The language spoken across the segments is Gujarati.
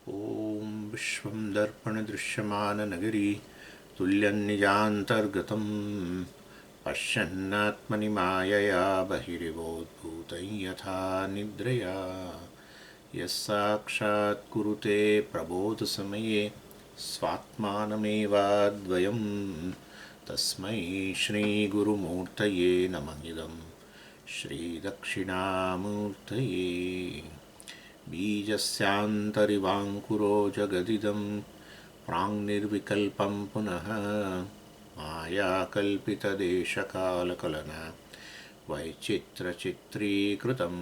ॐ विश्वं दर्पणदृश्यमाननगरी तुल्यन्निजान्तर्गतं पश्यन्नात्मनि मायया बहिरिवोद्भूतं यथा निद्रया यस्साक्षात् कुरुते प्रबोधसमये स्वात्मानमेवाद्वयं तस्मै श्रीगुरुमूर्तये नमः इदं श्रीदक्षिणामूर्तये बीजस्यान्तरिवाङ्कुरो जगदिदं प्राङ्निर्विकल्पं पुनः मायाकल्पितदेशकालकलना वैचित्रचित्रीकृतं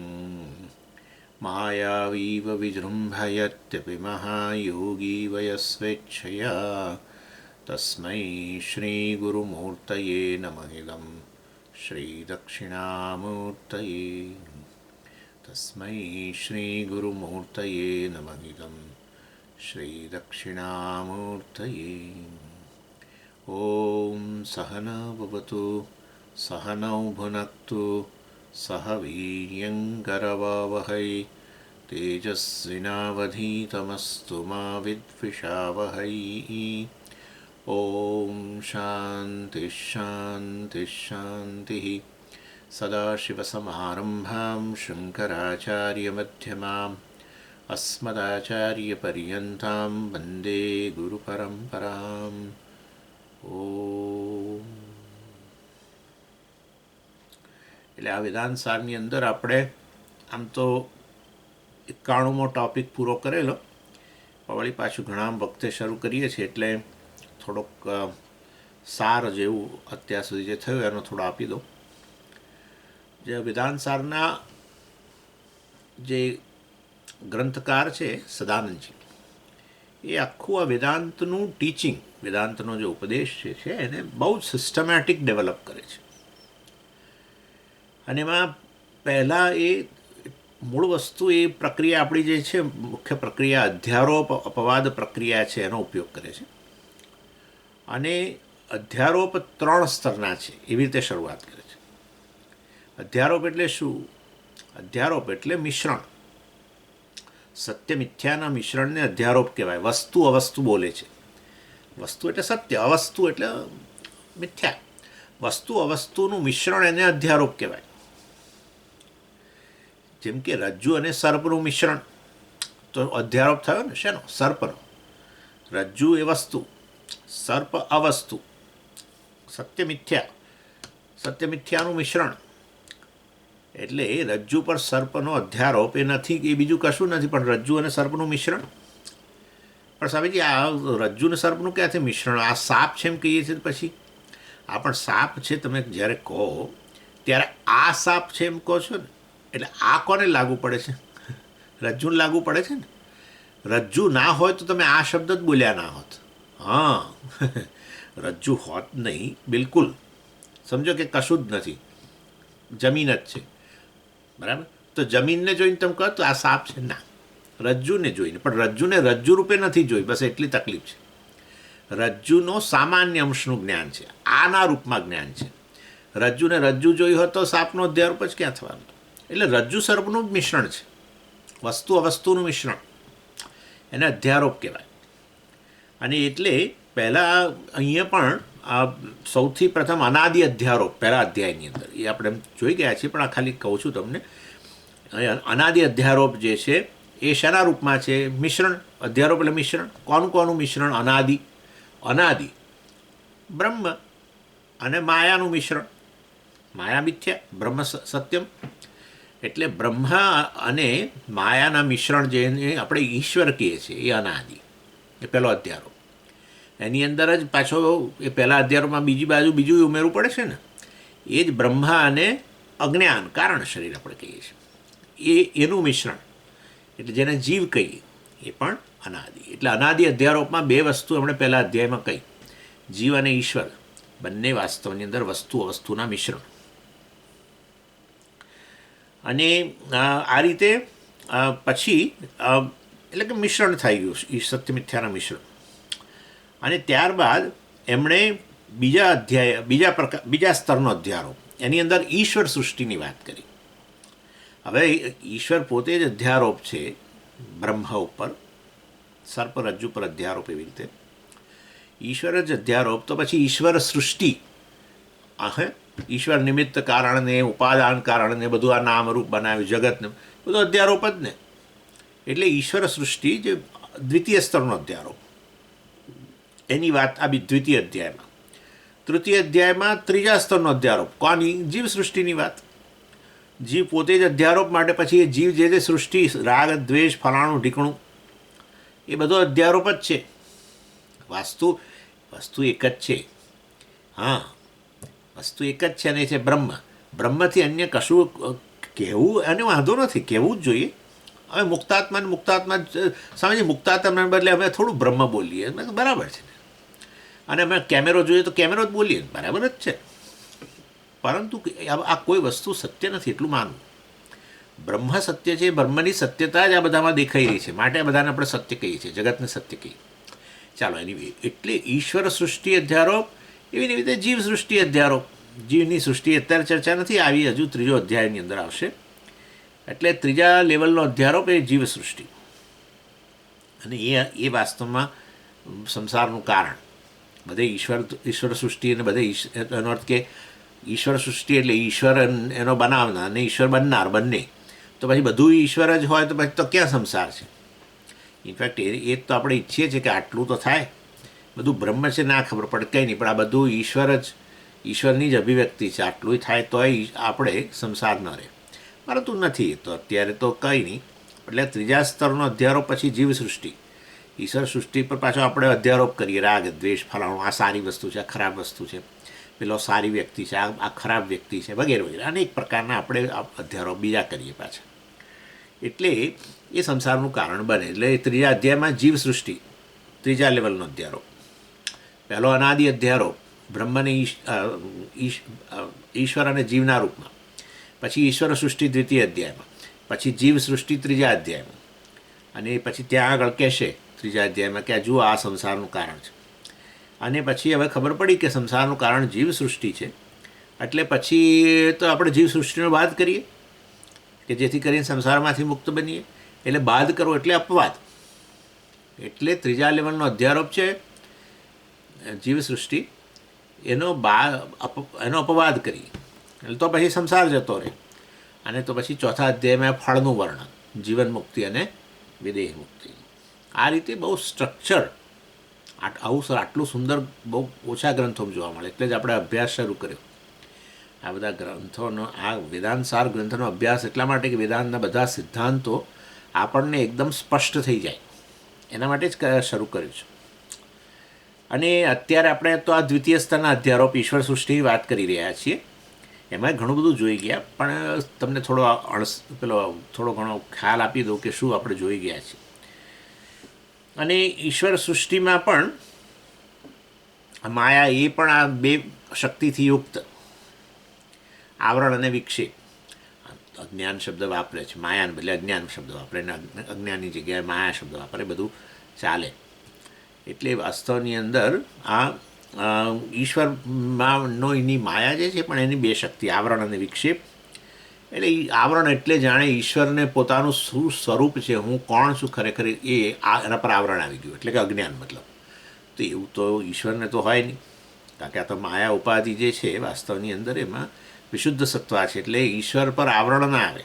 मायावीव विजृम्भयत्यपि महायोगी वयस्वेच्छया तस्मै श्रीगुरुमूर्तये नमः इदं श्रीदक्षिणामूर्तये तस्मै श्रीगुरुमूर्तये नमः इदं श्रीदक्षिणामूर्तये ॐ सहना भवतु सहनौ भुनक्तु सह वीर्यङ्करवावहै तेजस्विनावधीतमस्तु मा विद्विषावहै ॐ शान्तिः शान्तिः शान्तिः सदाशिवसमारम्भां शङ्कराचार्यमध्यमाम् अस्मदाचार्यपर्यन्तां वन्दे गुरुपरम्पराम् ઓમ. એટલે આ વેદાંત સારની અંદર આપણે આમ તો 91મો ટૉપિક પૂરો કરેલો, પણ વળી પાછું ઘણા વખતે શરૂ કરીએ છીએ એટલે થોડોક સાર જેવું અત્યાર સુધી જે થયું એનો થોડો આપી દો. જે વેદાંત સારના જે ગ્રંથકાર છે સદાનંદજી, એ આખું આ વેદાંતનું ટીચિંગ, વેદાંતનો જે ઉપદેશ છે એને બહુ જ સિસ્ટમેટિક ડેવલપ કરે છે. અને એમાં પહેલાં એ મૂળ વસ્તુ એ પ્રક્રિયા આપણી જે છે મુખ્ય પ્રક્રિયા અધ્યારોપ અપવાદ પ્રક્રિયા છે એનો ઉપયોગ કરે છે. અને અધ્યારોપ 3 સ્તરના છે એવી રીતે શરૂઆત કરે છે. અધ્યારોપ એટલે શું? અધ્યારોપ એટલે મિશ્રણ. સત્ય મિથ્યાના મિશ્રણને અધ્યારોપ કહેવાય. વસ્તુ અવસ્તુ બોલે છે. વસ્તુ એટલે સત્ય, અવસ્તુ એટલે મિથ્યા. વસ્તુ અવસ્તુનું મિશ્રણ એને અધ્યારોપ કહેવાય. જેમ કે રજ્જુ અને સર્પનું મિશ્રણ, તો અધ્યારોપ થયો ને શેનો? સર્પનો. રજ્જુ એ વસ્તુ, સર્પ અવસ્તુ. સત્ય મિથ્યા, સત્ય મિથ્યાનું મિશ્રણ એટલે રજ્જુ પર સર્પનો અધ્યારોપ એ નથી, એ બીજું કશું નથી પણ રજ્જુ અને સર્પનું મિશ્રણ. પણ સ્વામીજી આ રજ્જુ અને સર્પનું ક્યાંથી મિશ્રણ? આ સાપ છે એમ કહીએ છીએ પછી. આ પણ સાપ છે તમે જ્યારે કહો ત્યારે આ સાપ છે એમ કહો છો ને, એટલે આ કોને લાગુ પડે છે? રજ્જુને લાગુ પડે છે ને. રજ્જુ ના હોય તો તમે આ શબ્દ જ બોલ્યા ના હોત. હા, રજ્જુ હોત નહીં બિલકુલ. સમજો કે કશું જ નથી, જમીન જ છે, બરાબર? તો જમીનને જોઈને તમે કહો તો આ સાપ છે? ના, રજ્જુને જોઈને. પણ રજ્જુને રજ્જુ રૂપે નથી જોઈ, બસ એટલી તકલીફ છે. રજ્જુનો સામાન્ય અંશનું જ્ઞાન છે, આના રૂપમાં જ્ઞાન છે. રજ્જુને રજ્જુ જોઈ હોય તો સાપનો અધ્યારોપ જ ક્યાં થવાનો? એટલે રજ્જુ સર્પનું જ મિશ્રણ છે, વસ્તુ અવસ્તુનું મિશ્રણ, એને અધ્યારોપ કહેવાય. અને એટલે પહેલાં અહીંયા પણ આ સૌથી પ્રથમ અનાદિ અધ્યારોપ પહેલા અધ્યાયની અંદર એ આપણે જોઈ ગયા છીએ, પણ આ ખાલી કહું છું તમને. અનાદિ અધ્યારોપ જે છે એ શેના રૂપમાં છે? મિશ્રણ. અધ્યારોપ એટલે મિશ્રણ. કોનું કોનું મિશ્રણ? અનાદિ. અનાદિ બ્રહ્મ અને માયાનું મિશ્રણ. માયા મિથ્યા, બ્રહ્મ સત્યમ. એટલે બ્રહ્મ અને માયાના મિશ્રણ જેને આપણે ઈશ્વર કહીએ છીએ એ અનાદિ, એ પહેલો અધ્યારોપ. એની અંદર જ પાછો એ પહેલા અધ્યારોપમાં બીજી બાજુ બીજું ઉમેરવું પડે છે ને, એ જ બ્રહ્મા અને અજ્ઞાન કારણ શરીર આપણે કહીએ છીએ એનું મિશ્રણ, એટલે જેને જીવ કહીએ એ પણ અનાદિ. એટલે અનાદિ અધ્યારોપમાં 2 વસ્તુ આપણે પહેલા અધ્યાયમાં કહી, જીવ અને ઈશ્વર બંને વાસ્તવની અંદર વસ્તુ અવસ્તુના મિશ્રણ. અને આ રીતે પછી એટલે કે મિશ્રણ થઈ ગયું એ સત્ય મિથ્યાના મિશ્રણ. અને ત્યારબાદ એમણે બીજા સ્તરનો અધ્યારોપ, એની અંદર ઈશ્વર સૃષ્ટિની વાત કરી. હવે ઈશ્વર પોતે જ અધ્યારોપ છે બ્રહ્મ ઉપર, સર્પ રજ્જુ પર અધ્યારોપ એવી રીતે. ઈશ્વર જ અધ્યારોપ તો પછી ઈશ્વર સૃષ્ટિ, હે ઈશ્વર નિમિત્ત કારણને ઉપાદાન કારણને બધું આ નામરૂપ બનાવ્યું જગતને, બધું અધ્યારોપ જ ને. એટલે ઈશ્વર સૃષ્ટિ જે દ્વિતીય સ્તરનો અધ્યારોપ, એની વાત આ દ્વિતીય અધ્યાયમાં. તૃતીય અધ્યાયમાં ત્રીજા સ્તરનો અધ્યારોપ, કોની? જીવ સૃષ્ટિની વાત. જીવ પોતે જ અધ્યારોપ માટે પછી એ જીવ જે સૃષ્ટિ, રાગ દ્વેષ ફલાણું ઢીકણું, એ બધો અધ્યારોપ જ છે. વસ્તુ એક જ છે. હા, વસ્તુ એક જ છે અને એ છે બ્રહ્મ. બ્રહ્મથી અન્ય કશું કહેવું અને વાંધો નથી, કહેવું જ જોઈએ. હવે મુક્તાત્મા સમજીએ, મુક્તાત્માને બદલે અમે થોડું બ્રહ્મ બોલીએ, બરાબર છે. અને અમે કેમેરો જોઈએ તો કેમેરો જ બોલીએ, બરાબર જ છે. પરંતુ આ કોઈ વસ્તુ સત્ય નથી એટલું માનવું. બ્રહ્મ સત્ય છે, બ્રહ્મની સત્યતા જ આ બધામાં દેખાઈ રહી છે, માટે આ બધાને આપણે સત્ય કહીએ છીએ, જગતને સત્ય કહીએ. ચાલો એની એટલે ઈશ્વર સૃષ્ટિ અધ્યારોપ, એવી રીતે જીવ સૃષ્ટિ અધ્યારોપ. જીવની સૃષ્ટિ અત્યારે ચર્ચા નથી આવી, હજુ ત્રીજો અધ્યાયની અંદર આવશે. એટલે ત્રીજા લેવલનો અધ્યારોપ એ જીવ સૃષ્ટિ, અને એ વાસ્તવમાં સંસારનું કારણ. બધે ઈશ્વર સૃષ્ટિ અને બધે એનો અર્થ કે ઈશ્વર સૃષ્ટિ એટલે ઈશ્વર એનો બનાવનાર અને ઈશ્વર બનનાર બંને. તો પછી બધું ઈશ્વર જ હોય તો પછી તો ક્યાં સંસાર છે? ઇનફેક્ટ એ તો આપણે ઈચ્છીએ છીએ કે આટલું તો થાય, બધું બ્રહ્મ છે ના ખબર પડે કંઈ નહીં, પણ આ બધું ઈશ્વરની જ અભિવ્યક્તિ છે, આટલું થાય તોય આપણે સંસાર ન રહે. પરંતુ નથી, તો અત્યારે તો કંઈ નહીં. એટલે ત્રીજા સ્તરનો અધ્યારોપ પછી જીવ સૃષ્ટિ. ઈશ્વર સૃષ્ટિ પર પાછો આપણે અધ્યારોપ કરીએ, રાગ દ્વેષ ફલાણું, આ સારી વસ્તુ છે, આ ખરાબ વસ્તુ છે, પેલો સારી વ્યક્તિ છે, આ ખરાબ વ્યક્તિ છે, વગેરે વગેરે અનેક પ્રકારના આપણે અધ્યારોપ બીજા કરીએ પાછા. એટલે એ સંસારનું કારણ બને. એટલે ત્રીજા અધ્યાયમાં જીવ સૃષ્ટિ ત્રીજા લેવલનો અધ્યારોપ. પહેલો અનાદિ અધ્યારોપ બ્રહ્મને ઈશ્વર અને જીવના રૂપમાં. પછી ઈશ્વર સૃષ્ટિ દ્વિતીય અધ્યાયમાં, પછી જીવ સૃષ્ટિ ત્રીજા અધ્યાયમાં, અને પછી ત્યાં આગળ કહેશે ત્રીજા અધ્યાયમાં કે જુઓ આ સંસારનું કારણ છે. અને પછી હવે ખબર પડી કે સંસારનું કારણ જીવ સૃષ્ટિ છે, એટલે પછી તો આપણે જીવ સૃષ્ટિનો બાદ કરીએ કે જેથી કરીને સંસારમાંથી મુક્ત બનીએ. એટલે બાદ કરવો એટલે અપવાદ. એટલે ત્રીજા લેવલનો અધ્યારોપ છે જીવ સૃષ્ટિ, એનો અપવાદ કરીએ એટલે તો પછી સંસાર જતો રહે. અને તો પછી ચોથા અધ્યાયમાં ફળનું વર્ણન, જીવન મુક્તિ અને વિદેહ મુક્તિ. આ રીતે બહુ સ્ટ્રક્ચર આટલું સુંદર બહુ ઓછા ગ્રંથોમાં જોવા મળે. એટલે જ આપણે અભ્યાસ શરૂ કર્યો. આ બધા ગ્રંથોનો, આ વેદાંત સાર ગ્રંથનો અભ્યાસ એટલા માટે કે વેદાંતના બધા સિદ્ધાંતો આપણને એકદમ સ્પષ્ટ થઈ જાય એના માટે જ શરૂ કર્યું છે. અને અત્યારે આપણે તો આ દ્વિતીય સ્તરના અધ્યારોપ ઈશ્વર સૃષ્ટિની વાત કરી રહ્યા છીએ. એમાં ઘણું બધું જોઈ ગયા, પણ તમને થોડો ઘણો ખ્યાલ આપી દઉં કે શું આપણે જોઈ ગયા છીએ. અને ઈશ્વર સૃષ્ટિમાં પણ માયા એ પણ આ બે શક્તિથી યુક્ત, આવરણ અને વિક્ષેપ. અજ્ઞાન શબ્દ વાપરે છે, માયાને બદલે અજ્ઞાન શબ્દ વાપરે, અજ્ઞાનની જગ્યાએ માયા શબ્દ વાપરે, બધું ચાલે. એટલે વાસ્તવની અંદર આ ઈશ્વરનો એની માયા જે છે પણ એની બે શક્તિ, આવરણ અને વિક્ષેપ. એટલે આવરણ એટલે જાણે ઈશ્વરને પોતાનું શું સ્વરૂપ છે, હું કોણ છું ખરેખર, એના પર આવરણ આવી ગયું, એટલે કે અજ્ઞાન. મતલબ તો એવું તો ઈશ્વરને તો હોય નહીં, કારણ કે આ તો માયા ઉપાધિ જે છે વાસ્તવની અંદર એમાં વિશુદ્ધ સત્વા છે. એટલે ઈશ્વર પર આવરણ ના આવે,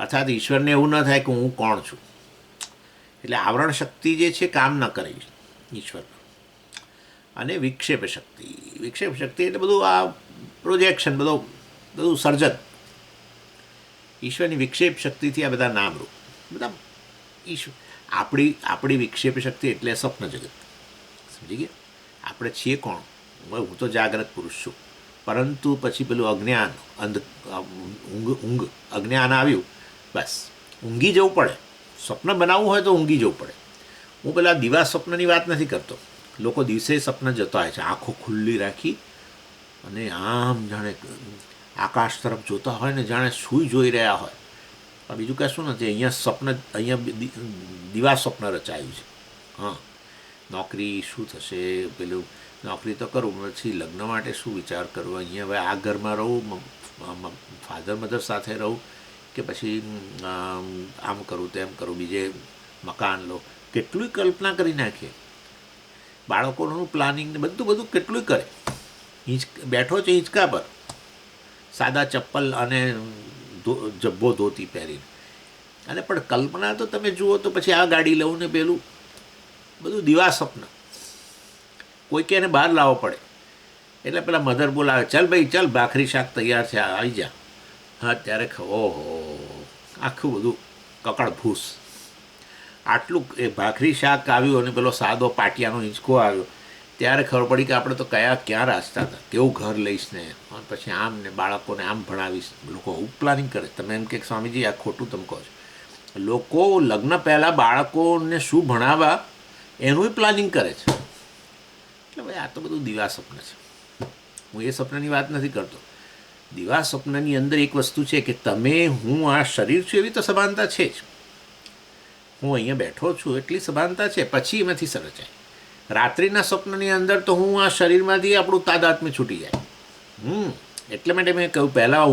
અર્થાત ઈશ્વરને એવું ન થાય કે હું કોણ છું. એટલે આવરણ શક્તિ જે છે કામ ન કરે ઈશ્વર. અને વિક્ષેપ શક્તિ એટલે બધું આ પ્રોજેક્શન, બધું સર્જન. ઈશ્વરની વિક્ષેપ શક્તિથી આ બધા નામરૂપ બધા ઈશ્વર. આપણી વિક્ષેપ શક્તિ એટલે સ્વપ્ન જગત. સમજી ગયા? આપણે છીએ કોણ? હું તો જાગ્રત પુરુષ છું, પરંતુ પછી પેલું અજ્ઞાન, ઊંઘ અજ્ઞાન આવ્યું, બસ ઊંઘી જવું પડે. સ્વપ્ન બનાવવું હોય તો ઊંઘી જવું પડે. હું પેલા દિવા સ્વપ્નની વાત નથી કરતો. લોકો દિવસે સ્વપ્ન જતા હોય છે આંખો ખુલ્લી રાખી, અને આમ જાણે આકાશ તરફ જોતા હોય ને જાણે સૂઈ જોઈ રહ્યા હોય. પણ બીજું કશું નથી. અહીંયા દિવા સ્વપ્ન રચાયું છે. હા, નોકરી શું થશે, પેલું નોકરી તો કરું, પછી લગ્ન માટે શું વિચાર કરવો, અહીંયા હવે આ ઘરમાં રહું, ફાધર મધર સાથે રહું, કે પછી આમ કરું તેમ કરું, બીજે મકાન લો. કેટલું કલ્પના કરી નાખીએ, બાળકોનું પ્લાનિંગ ને બધું બધું કેટલું કરે. બેઠો છે હિંચકા પર, સાદા ચપ્પલ અને જબ્બો ધોતી પહેરીને, અને પણ કલ્પના તો તમે જુઓ તો પછી આ ગાડી લઉં ને પેલું બધું દિવા સ્વપ્ન. કોઈ કે એને બહાર લાવવો પડે એટલે પેલા મધર બોલાવે, ચાલ ભાઈ ચાલ, ભાખરી શાક તૈયાર છે, આવી જા. હા, ત્યારે ઓહો, આખું બધું કકડ ભૂસ. આટલું એ ભાખરી શાક આવ્યું અને પેલો સાદો પાટિયાનો હિંચકો આવ્યો, ત્યારે ખબર પડી કે આપણે તો ક્યાં રાસ્તા હતા, કેવું ઘર લઈશ ને પછી આમ ને બાળકોને આમ ભણાવીશ. લોકો આવું પ્લાનિંગ કરે. તમે એમ કે સ્વામીજી આ ખોટું તમે કહો છો. લોકો લગ્ન પહેલાં બાળકોને શું ભણાવવા એનું પ્લાનિંગ કરે છે. એટલે ભાઈ આ તો બધું દિવા સ્વપ્ન છે. હું એ સ્વપ્નની વાત નથી કરતો. દિવા સ્વપ્નની અંદર એક વસ્તુ છે કે તમે હું આ શરીર છું એવી તો સભાનતા છે જ. હું અહીંયા બેઠો છું એટલી સભાનતા છે, પછી એમાંથી સર્જાય. રાત્રિના સ્વપ્નની અંદર તો હું આ શરીરમાંથી આપણું તાદાત્મ્ય છૂટી જાય. એટલે માટે મેં કહ્યું પહેલાં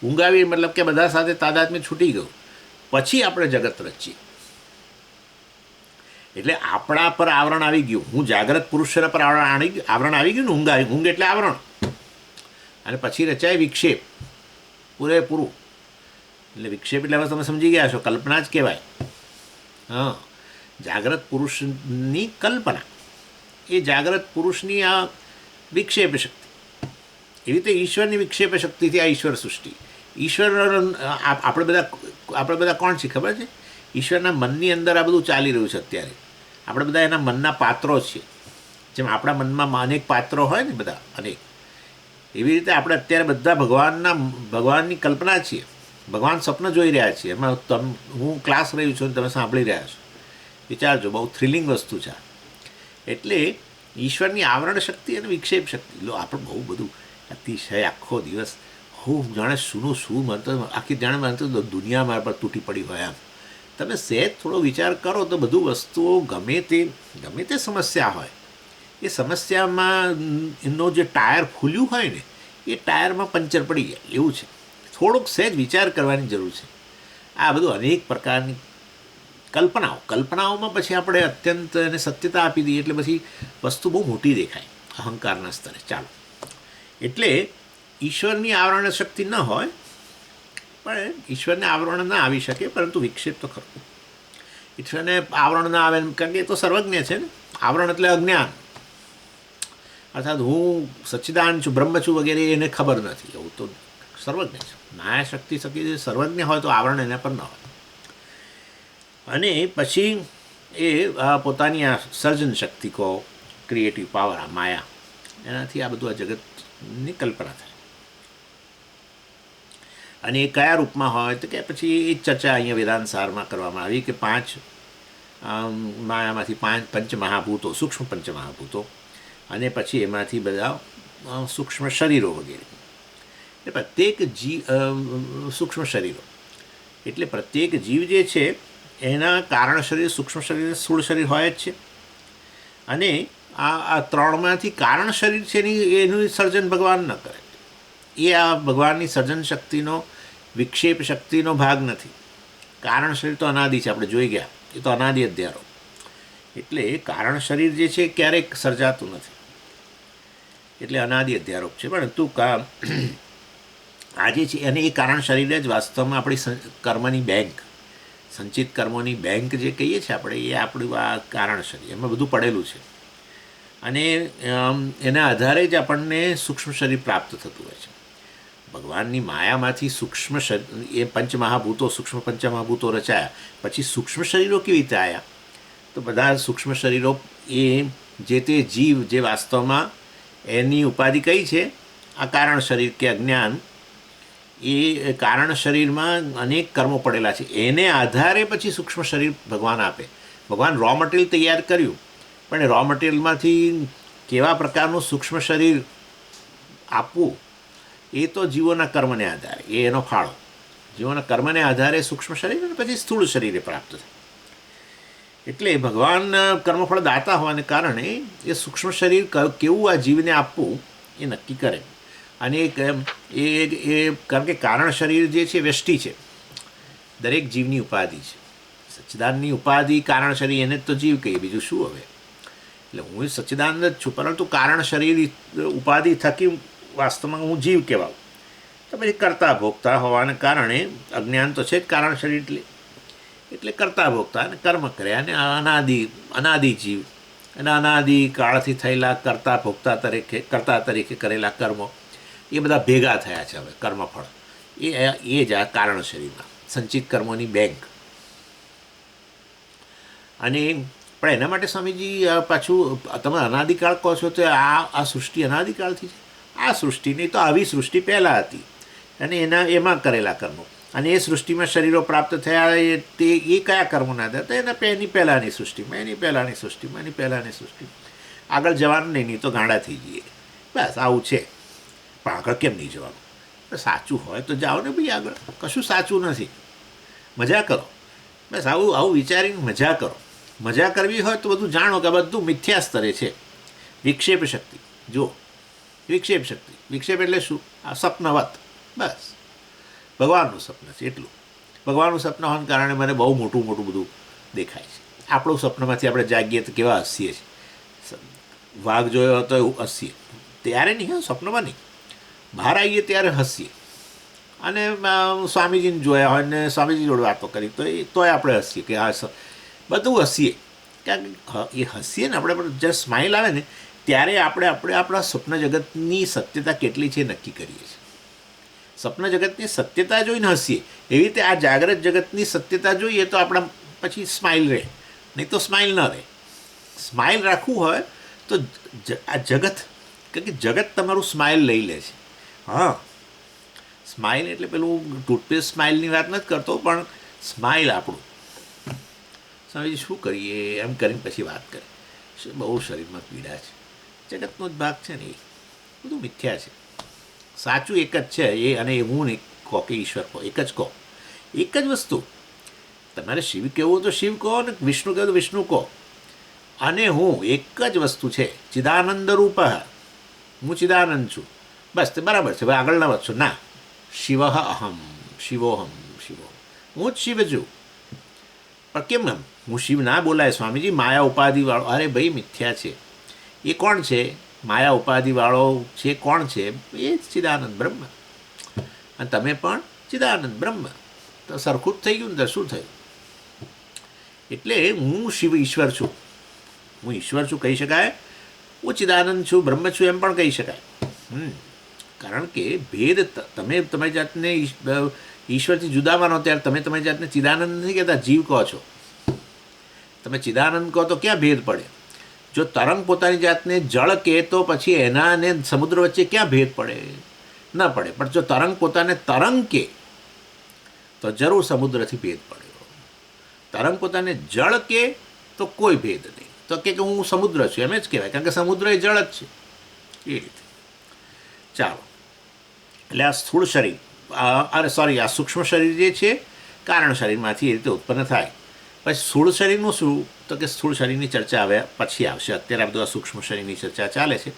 ઊંઘ આવી મતલબ કે બધા સાથે તાદાત્મ્ય છૂટી ગયું, પછી આપણે જગત રચીએ. એટલે આપણા પર આવરણ આવી ગયું. હું જાગ્રત પુરુષના પર આવરણ આવી ગયું ને, ઊંઘ એટલે આવરણ. અને પછી રચાય વિક્ષેપ પૂરેપૂરું. એટલે વિક્ષેપ એટલે હવે તમે સમજી ગયા છો, કલ્પના જ કહેવાય. હા, જાગ્રત પુરુષની કલ્પના, એ જાગ્રત પુરુષની આ વિક્ષેપ શક્તિ. એવી રીતે ઈશ્વરની વિક્ષેપ શક્તિથી આ ઈશ્વર સૃષ્ટિ. ઈશ્વર આપણે બધા કોણ છીએ ખબર છે? ઈશ્વરના મનની અંદર આ બધું ચાલી રહ્યું છે અત્યારે. આપણે બધા એના મનના પાત્રો છીએ. જેમ આપણા મનમાં અનેક પાત્રો હોય ને બધા અનેક, એવી રીતે આપણે અત્યારે બધા ભગવાનની કલ્પના છીએ. ભગવાન સ્વપ્ન જોઈ રહ્યા છીએ. એમાં હું ક્લાસ રહ્યું છું અને તમે સાંભળી રહ્યા છો. વિચારજો, બહુ થ્રિલિંગ વસ્તુ છે. એટલે ઈશ્વરની આવરણ શક્તિ અને વિક્ષેપ શક્તિ. આપણે બહુ બધું અતિશય આખો દિવસ હું જાણે શું મને તો આખી જાણે મને તો દુનિયા મારા પર તૂટી પડી હોય એમ. તમે સહેજ થોડો વિચાર કરો તો બધું વસ્તુઓ ગમે તે સમસ્યા હોય, એ સમસ્યામાં એનો જે ટાયર ખુલ્યું હોય ને, એ ટાયરમાં પંચર પડી જાય એવું છે. થોડોક સહેજ વિચાર કરવાની જરૂર છે. આ બધું અનેક પ્રકારની કલ્પનાઓમાં પછી આપણે અત્યંત એને સત્યતા આપી દઈએ એટલે પછી વસ્તુ બહુ મોટી દેખાય અહંકારના સ્તરે. ચાલો, એટલે ઈશ્વરની આવરણ શક્તિ ન હોય, પણ ઈશ્વરને આવરણ ના આવી શકે, પરંતુ વિક્ષેપ તો ખરું. ઈશ્વરને આવરણ ના આવે કારણ કે એ તો સર્વજ્ઞ છે ને. આવરણ એટલે અજ્ઞાન, અર્થાત હું સચ્ચિદાનંદ છું, બ્રહ્મ છું વગેરે એને ખબર નથી. એવું તો સર્વજ્ઞ છે. માયા શક્તિ સર્વજ્ઞ હોય તો આવરણ એના પર ન હોય. અને પછી એ પોતાની આ સર્જન શક્તિ કહો, ક્રિએટિવ પાવર, આ માયા, એનાથી આ બધું આ જગતની કલ્પના થાય. અને એ કયા રૂપમાં હોય તો કે પછી એ ચર્ચા અહીંયા વેદાંત સારમાં કરવામાં આવી કે 5 માયામાંથી 5 પંચમહાભૂતો, સૂક્ષ્મ પંચમહાભૂતો, અને પછી એમાંથી બધા સૂક્ષ્મ શરીરો વગેરે. એટલે પ્રત્યેક સૂક્ષ્મ શરીરો એટલે પ્રત્યેક જીવ જે છે એના કારણ શરીર, સૂક્ષ્મ શરીર, સ્થૂળ શરીર હોય જ છે. અને આ ત્રણમાંથી કારણ શરીર છે એનું સર્જન ભગવાન ન કરે. એ આ ભગવાનની સર્જન શક્તિનો, વિક્ષેપ શક્તિનો ભાગ નથી. કારણ શરીર તો અનાદિ છે, આપણે જોઈ ગયા, એ તો અનાદિ અધ્યારો. એટલે કારણ શરીર જે છે ક્યારેક સર્જાતું નથી, એટલે અનાદિ અધ્યારોપ છે. પરંતુ આજે છે અને એ કારણ શરીર જ વાસ્તવમાં આપણી કર્મની બેંક, સંચિત કર્મોની બેંક જે કહીએ છીએ આપણે, એ આપણું આ કારણ શરીર, એમાં બધું પડેલું છે. અને એના આધારે જ આપણને સૂક્ષ્મ શરીર પ્રાપ્ત થતું હોય છે. ભગવાનની માયામાંથી સૂક્ષ્મ શરીર, એ પંચમહાભૂતો, સૂક્ષ્મ પંચમહાભૂતો રચાયા. પછી સૂક્ષ્મ શરીરો કેવી રીતે આવ્યા? તો બધા સૂક્ષ્મ શરીરો એ જે તે જીવ જે વાસ્તવમાં એની ઉપાધિ કઈ છે, આ કારણ શરીર કે અજ્ઞાન, એ કારણ શરીરમાં અનેક કર્મો પડેલા છે. એને આધારે પછી સૂક્ષ્મ શરીર ભગવાન આપે. ભગવાન રો મટીરિયલ તૈયાર કર્યું, પણ રો મટીરિયલમાંથી કેવા પ્રકારનું સૂક્ષ્મ શરીર આપવું એ તો જીવોના કર્મને આધારે, એ એનો ફાળો. જીવોના કર્મને આધારે સૂક્ષ્મ શરીર અને પછી સ્થૂળ શરીરે પ્રાપ્ત થાય. એટલે ભગવાન કર્મફળ દાતા હોવાને કારણે એ સૂક્ષ્મ શરીર કેવું આ જીવને આપવું એ નક્કી કરે. અને એ કારણ કે કારણ શરીર જે છે વ્યષ્ટિ છે, દરેક જીવની ઉપાધિ છે. સચ્ચિદાનંદની ઉપાધિ કારણ શરીર, એને જ તો જીવ કહીએ, બીજું શું હવે. એટલે હું સચ્ચિદાનંદ જ છું, પરંતુ કારણ શરીર ઉપાધિ થકી વાસ્તવમાં હું જીવ કહેવાઉં. તો પછી કરતા ભોગતા હોવાને કારણે અજ્ઞાન તો છે જ કારણ શરીર, એટલે કરતા ભોગતા અને કર્મ કર્યા અને અનાદિ જીવ અને અનાદિ કાળથી થયેલા કરતા તરીકે કરેલા કર્મો એ બધા ભેગા થયા છે હવે કર્મફળ. એ જ આ કારણ શરીરમાં સંચિત કર્મોની બેંક. અને પણ એના માટે સ્વામીજી પાછું તમે અનાદિકાળ કહો છો, તો આ સૃષ્ટિ અનાદિકાળથી છે. આ સૃષ્ટિની તો આવી સૃષ્ટિ પહેલાં હતી અને એમાં કરેલા કર્મો, અને એ સૃષ્ટિમાં શરીરો પ્રાપ્ત થયા એ કયા કર્મોના હતા, તો એની પહેલાંની સૃષ્ટિમાં આગળ જવાનું નહીં તો ગાંડા થઈ જઈએ. બસ આવું છે. પણ આગળ કેમ નહીં જવાનું? સાચું હોય તો જાઓ ને ભાઈ આગળ. કશું સાચું નથી. મજા કરો. બસ આવું વિચારીને મજા કરો. મજા કરવી હોય તો બધું જાણો કે બધું મિથ્યા સ્તરે છે. વિક્ષેપ શક્તિ જો, વિક્ષેપ એટલે શું? આ સપનવત. બસ ભગવાનનું સપન છે એટલું. ભગવાનનું સપન હોવાને કારણે મને બહુ મોટું બધું દેખાય છે. આપણું સપનમાંથી આપણે જાગીએ તો કેવા હસીએ છીએ. વાઘ જોયો હતો એવું હસીએ ત્યારે નહીં, સપનમાં નહીં, બહાર આવીએ ત્યારે હસીએ. અને સ્વામીજીને જોયા હોય ને સ્વામીજી જોડે વાતો કરી તોય આપણે હસીએ કે આ બધું હસીએ. કારણ એ હસીએ ને આપણે જ્યારે સ્માઇલ આવે ને ત્યારે આપણે આપણા સ્વપ્ન જગતની સત્યતા કેટલી છે નક્કી કરીએ છીએ. સ્વપ્ન જગતની સત્યતા જોઈને હસીએ, એવી રીતે આ જાગ્રત જગતની સત્યતા જોઈએ તો આપણા પછી સ્માઇલ રહે, નહીં તો સ્માઇલ ન રહે. સ્માઇલ રાખવું હોય તો આ જગત, કારણ કે જગત તમારું સ્માઇલ લઈ લે છે. હા, સ્માઇલ એટલે પેલું ટૂથપેસ્ટ સ્માઇલની વાત નથી કરતો, પણ સ્માઇલ આપણું. સ્વામીજી શું કરીએ એમ કરીને પછી વાત કરે બહુ શરીરમાં પીડા છે. જગતનો જ ભાગ છે ને, એ બધું મિથ્યા છે. સાચું એક જ છે એ, અને હું નહીં કહો કે ઈશ્વર કહો, એક જ કહો, એક જ વસ્તુ. તમારે શિવ કહેવું તો શિવ કહો ને વિષ્ણુ કહેવું તો વિષ્ણુ કહો. અને હું એક જ વસ્તુ છે, ચિદાનંદ રૂપ. હું ચિદાનંદ છું. બસ તે બરાબર છે. હવે આગળ ના વધશો ના. શિવ અહમ શિવોહમ હું જ શિવ છું. પણ કેમ એમ હું શિવ ના બોલાય સ્વામીજી? માયા ઉપાધિવાળો. અરે ભાઈ મિથ્યા છે. એ કોણ છે? માયા ઉપાધિવાળો છે. કોણ છે? એ જ ચિદાનંદ બ્રહ્મ. અને તમે પણ ચિદાનંદ બ્રહ્મ. તો સરખું જ થઈ ગયું ને, તો શું થયું? એટલે હું શિવ ઈશ્વર છું. હું ઈશ્વર છું કહી શકાય, હું ચિદાનંદ છું બ્રહ્મ છું એમ પણ કહી શકાય. કારણ કે ભેદ, તમે તમારી જાતને ઈશ્વરથી જુદા માનો ત્યારે તમે તમારી જાતને ચિદાનંદ નથી કહેતા, જીવ કહો છો. તમે ચિદાનંદ કહો તો ક્યાં ભેદ પડે? જો તરંગ પોતાની જાતને જળ કહે તો પછી એના અને સમુદ્ર વચ્ચે ક્યાં ભેદ પડે? ન પડે. પણ જો તરંગ પોતાને તરંગ કહે તો જરૂર સમુદ્રથી ભેદ પડે. તરંગ પોતાને જળ કહે તો કોઈ ભેદ નહીં. તો કે હું સમુદ્ર છું એમ જ કહેવાય, કારણ કે સમુદ્ર એ જળ જ છે. એ રીતે ચાલો. એટલે આ સ્થૂળ શરીર, આ સૂક્ષ્મ શરીર જે છે કારણ શરીરમાંથી એ રીતે ઉત્પન્ન થાય. પછી સ્થૂળ શરીરનું શું? તો કે સ્થૂળ શરીરની ચર્ચા આવ્યા પછી આવશે. અત્યારે આ બધું આ સૂક્ષ્મ શરીરની ચર્ચા ચાલે છે,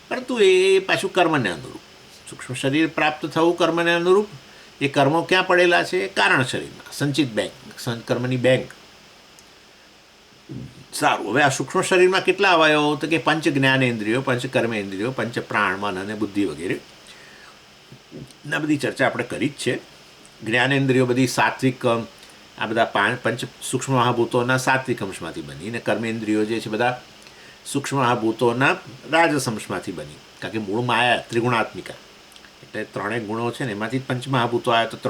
પરંતુ એ પાછું કર્મને અનુરૂપ. સૂક્ષ્મ શરીર પ્રાપ્ત થવું કર્મને અનુરૂપ. એ કર્મો ક્યાં પડેલા છે? કારણ શરીરમાં, સંચિત બેંક, કર્મની બેંક. સારું. હવે આ સૂક્ષ્મ શરીરમાં કેટલા અવયવો? તો કે પંચ જ્ઞાનેન્દ્રિયો, પંચ કર્મેન્દ્રિયો, પંચ પ્રાણ, મન અને બુદ્ધિ વગેરે. આ બધી ચર્ચા આપણે કરી જ છે. જ્ઞાનેન્દ્રિયો બધી સાત્વિક, આ બધા પંચ સૂક્ષ્મ મહાભૂતોના સાત્વિક અંશમાંથી બની, અને કર્મેન્દ્રિયો જે છે બધા સૂક્ષ્મ મહાભૂતોના રાજસ અંશમાંથી બની. કારણ કે મૂળ માયા ત્રિગુણાત્મિકા, એટલે ત્રણેય ગુણો છે ને એમાંથી પંચ મહાભૂતો આવ્યા. તો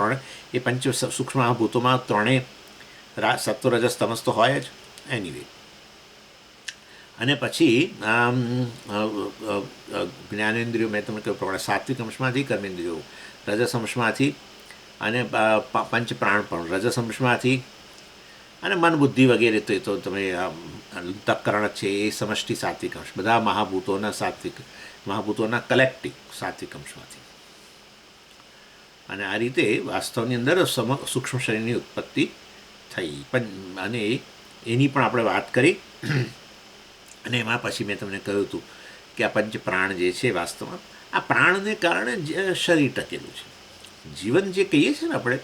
એ પંચ સૂક્ષ્મ મહાભૂતોમાં ત્રણેય સત્વ રજસ તમસ તો હોય જ. એનીવે, અને પછી જ્ઞાનેન્દ્રિયો મેં તમને કહ્યું પ્રમાણે સાત્વિક અંશમાંથી, કર્મેન્દ્રિયો રજસ અંશમાંથી, અને પંચ પ્રાણ પણ રજસ અંશમાંથી, અને મન બુદ્ધિ વગેરે તો એ તો તમે તકરણ છે એ સમષ્ટિ સાત્વિક અંશ. બધા મહાભૂતોના કલેક્ટિવ સાત્વિક અંશમાંથી. અને આ રીતે વાસ્તવની અંદર સૂક્ષ્મ શરીરની ઉત્પત્તિ થઈ. અને એની પણ આપણે વાત કરી. અને એમાં પછી મેં તમને કહ્યું હતું કે આ પંચ પ્રાણ જે છે વાસ્તવમાં આ પ્રાણને કારણે શરીર ટકેલું છે. જીવન જે કહીએ છીએ ને આપણે,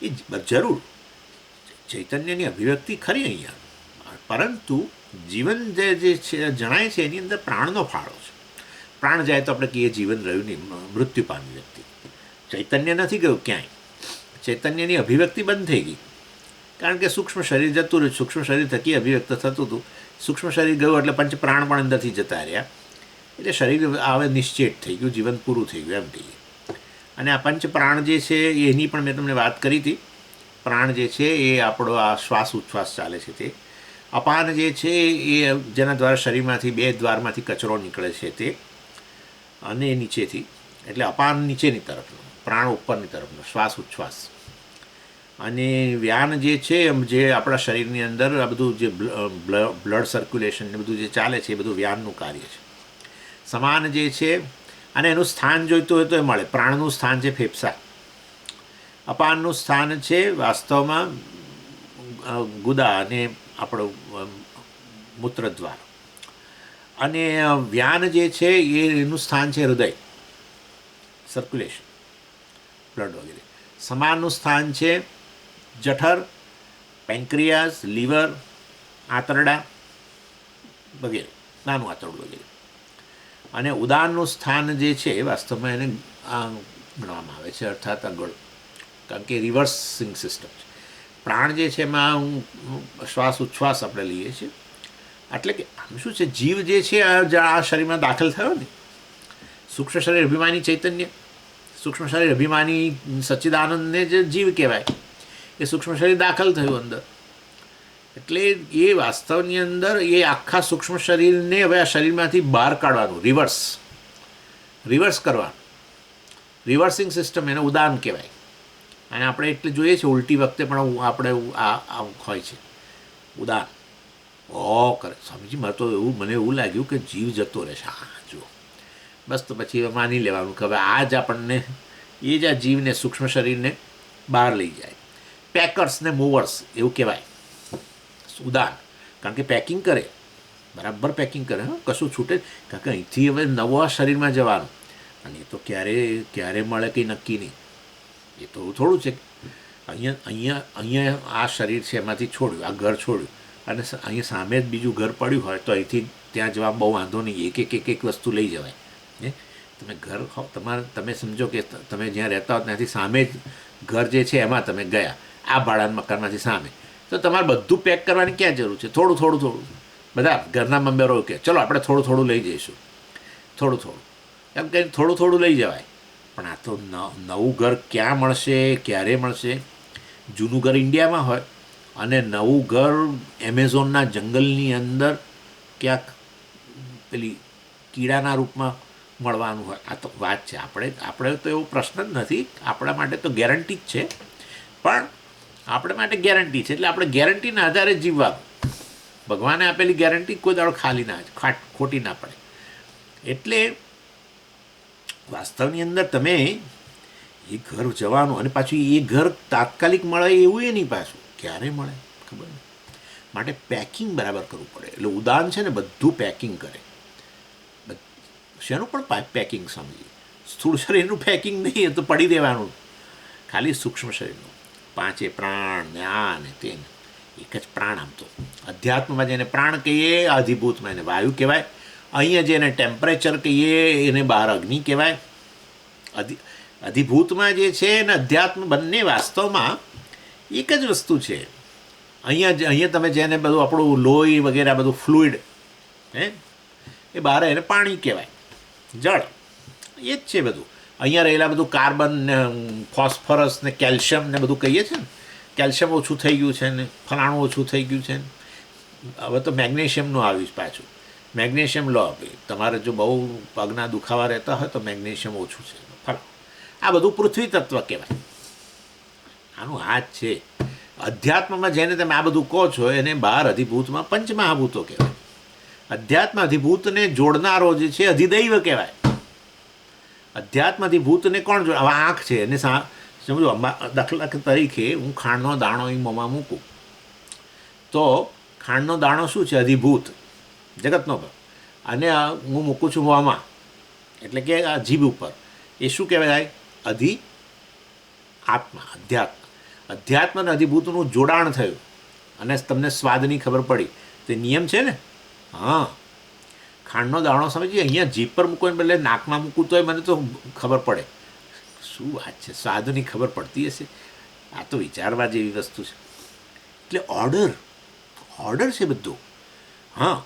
એ જરૂર ચૈતન્યની અભિવ્યક્તિ ખરી અહીંયા, પરંતુ જીવન જે છે જણાય છે એની અંદર પ્રાણનો ફાળો છે. પ્રાણ જાય તો આપણે કહીએ જીવન રહ્યું નહીં, મૃત્યુ પામી વ્યક્તિ. ચૈતન્ય નથી ગયું ક્યાંય, ચૈતન્યની અભિવ્યક્તિ બંધ થઈ ગઈ, કારણ કે સૂક્ષ્મ શરીર જતું રહ્યું, સૂક્ષ્મ શરીર થકી અભિવ્યક્ત થતું હતું. સૂક્ષ્મ શરીર ગયું એટલે પંચ પ્રાણ પણ અંદરથી જતા રહ્યા, એટલે શરીર આવે નિશ્ચેત થઈ ગયું, જીવન પૂરું થઈ ગયું એમ કહીએ. અને આ પંચ પ્રાણ જે છે એની પણ મેં તમને વાત કરી હતી. પ્રાણ જે છે એ આપણો આ શ્વાસ ઉચ્છ્વાસ ચાલે છે તે. અપાન જે છે એ જેના દ્વારા શરીરમાંથી 2 દ્વારમાંથી કચરો નીકળે છે તે, અને નીચેથી, એટલે અપાન નીચેની તરફનો, પ્રાણ ઉપરની તરફનો, શ્વાસ ઉચ્છ્વાસ. અને વ્યાન જે છે જે આપણા શરીરની અંદર આ બધું જે બ્લડ સર્ક્યુલેશન ને બધું જે ચાલે છે એ બધું વ્યાનનું કાર્ય છે. સમાન જે છે, અને એનું સ્થાન જોઈતું હોય તો એ મળે. પ્રાણનું સ્થાન છે ફેફસા, અપાનનું સ્થાન છે વાસ્તવમાં ગુદા અને આપણો મૂત્રદ્વાર, અને વ્યાન જે છે એનું સ્થાન છે હૃદય, સર્ક્યુલેશન, બ્લડ વગેરે. સમાનનું સ્થાન છે જઠર, પેન્ક્રિયાસ, લીવર, આંતરડા વગેરે, નાનું આંતરડું વગેરે. અને ઉદાનનું સ્થાન જે છે વાસ્તવમાં એને ગણવામાં આવે છે, અર્થાત આગળ, કારણ કે રિવર્સિંગ સિસ્ટમ છે. પ્રાણ જે છે એમાં શ્વાસ ઉચ્છ્વાસ આપણે લઈએ છીએ, એટલે કે આમ શું છે, જીવ જે છે આ શરીરમાં દાખલ થયો ને, સૂક્ષ્મ શરીર અભિમાની ચૈતન્ય, સૂક્ષ્મ શરીર અભિમાની સચ્ચિદાનંદને જે જીવ કહેવાય, એ સૂક્ષ્મ શરીર દાખલ થયું અંદર. એટલે એ વાસ્તવની અંદર એ આખા સૂક્ષ્મ શરીરને હવે આ શરીરમાંથી બહાર કાઢવાનું, રિવર્સ કરવાનું, રિવર્સિંગ સિસ્ટમ, એને ઉદાન કહેવાય. અને આપણે એટલે જોઈએ છીએ ઉલટી વખતે પણ આપણે આ હોય છે ઉદાન. કરે સ્વામીજી, મને એવું લાગ્યું કે જીવ જતો રહેશે. હા જુઓ, બસ તો પછી માની લેવાનું કે હવે આ જ આપણને, એ જ આ જીવને, સૂક્ષ્મ શરીરને બહાર લઈ જાય. પેકર્સ ને મૂવર્સ એવું કહેવાય ઉદાન, કારણ કે પેકિંગ કરે, બરાબર પેકિંગ કરે, કશું છૂટે. કારણ કે અહીંથી હવે નવા શરીરમાં જવાનું, અને એ તો ક્યારે મળે કંઈ નક્કી નહીં. એ તો થોડું છે, અહીંયા આ શરીર છે એમાંથી છોડ્યું, આ ઘર છોડ્યું, અને અહીંયા સામે જ બીજું ઘર પડ્યું હોય તો અહીંથી ત્યાં જવા બહુ વાંધો નહીં, એક વસ્તુ લઈ જવાય. તમે ઘર તમે સમજો કે તમે જ્યાં રહેતા હો ત્યાંથી સામે જ ઘર જે છે એમાં તમે ગયા, આ ભાડાના મકાનમાંથી સામે, તો તમારે બધું પેક કરવાની ક્યાં જરૂર છે? થોડું બધા ઘરના મેમ્બરો કે ચલો આપણે થોડું લઈ જઈશું, થોડું એમ કંઈ થોડું લઈ જવાય. પણ આ તો નવું ઘર ક્યાં મળશે, ક્યારે મળશે? જૂનું ઘર ઇન્ડિયામાં હોય અને નવું ઘર એમેઝોનના જંગલની અંદર ક્યાંક પેલી કીડાના રૂપમાં મળવાનું હોય. આ તો વાત છે. આપણે તો એવો પ્રશ્ન જ નથી, આપણા માટે તો ગેરંટી જ છે. પણ આપણે માટે ગેરંટી છે એટલે આપણે ગેરંટીના આધારે જીવવાનું. ભગવાને આપેલી ગેરંટી કોઈ દાડો ખાલી ના ખોટી ના પડે. એટલે વાસ્તવની અંદર તમે એ ઘર જવાનું, અને પાછું એ ઘર તાત્કાલિક મળે એવું એ નહીં, પાછું ક્યારે મળે ખબર નહીં. માટે પેકિંગ બરાબર કરવું પડે. એટલે ઉદાન છે ને બધું પેકિંગ કરે. શેનું પણ પેકિંગ સમજીએ. સ્થૂળ શરીરનું પેકિંગ નહીં, એ તો પડી દેવાનું. ખાલી સૂક્ષ્મ શરીરનું 5 પ્રાણ ને આ ને તે, એક જ પ્રાણ. આમ તો અધ્યાત્મમાં જેને પ્રાણ કહીએ, અધિભૂતમાં એને વાયુ કહેવાય. અહીંયા જેને ટેમ્પરેચર કહીએ એને બહાર અગ્નિ કહેવાય. અધિભૂતમાં જે છે અને અધ્યાત્મ બંને વાસ્તવમાં એક જ વસ્તુ છે. અહીંયા તમે જેને બધું આપણું લોહી વગેરે બધું ફ્લુઇડ એ બહાર એને પાણી કહેવાય, જળ એ જ છે બધું. અહીંયા રહેલા બધું કાર્બન ને ફોસ્ફરસ ને કેલ્શિયમ ને બધું કહીએ છીએ ને, કેલ્શિયમ ઓછું થઈ ગયું છે ને, ફલાણું ઓછું થઈ ગયું છે ને. હવે તો મેગ્નેશિયમનું આવ્યું છે પાછું. મેગ્નેશિયમ લો, તમારે જો બહુ પગના દુખાવા રહેતા હોય તો મેગ્નેશિયમ ઓછું છે. આ બધું પૃથ્વી તત્વ કહેવાય. આનું આ જ છે. અધ્યાત્મમાં જેને તમે આ બધું કહો છો એને બહાર અધિભૂતમાં પંચમહાભૂતો કહેવાય. અધ્યાત્મ અધિભૂતને જોડનારો જે છે અધિદૈવ કહેવાય. અધ્યાત્મ અધિભૂતને કોણ જોડે? હવે આંખ છે એને સમજો, દાખલા તરીકે હું ખાંડનો દાણો એ મોંમાં મૂકું તો ખાંડનો દાણો શું છે? અધિભૂત, જગતનો ભાગ. અને હું મૂકું છું મોંમાં, એટલે કે આ જીભ ઉપર, એ શું કહેવાય? આત્મા, અધ્યાત્મ. અધ્યાત્મ અને અધિભૂતનું જોડાણ થયું અને તમને સ્વાદની ખબર પડી. તે નિયમ છે ને. હા, ખાંડનો દાણો સમજીએ અહીંયા જીભ પર મૂકો ને બદલે નાકમાં મૂકવું તોય મને તો ખબર પડે. શું વાત છે, સ્વાદની ખબર પડતી હશે. આ તો વિચારવા જેવી વસ્તુ છે. એટલે ઓર્ડર છે બધું. હા,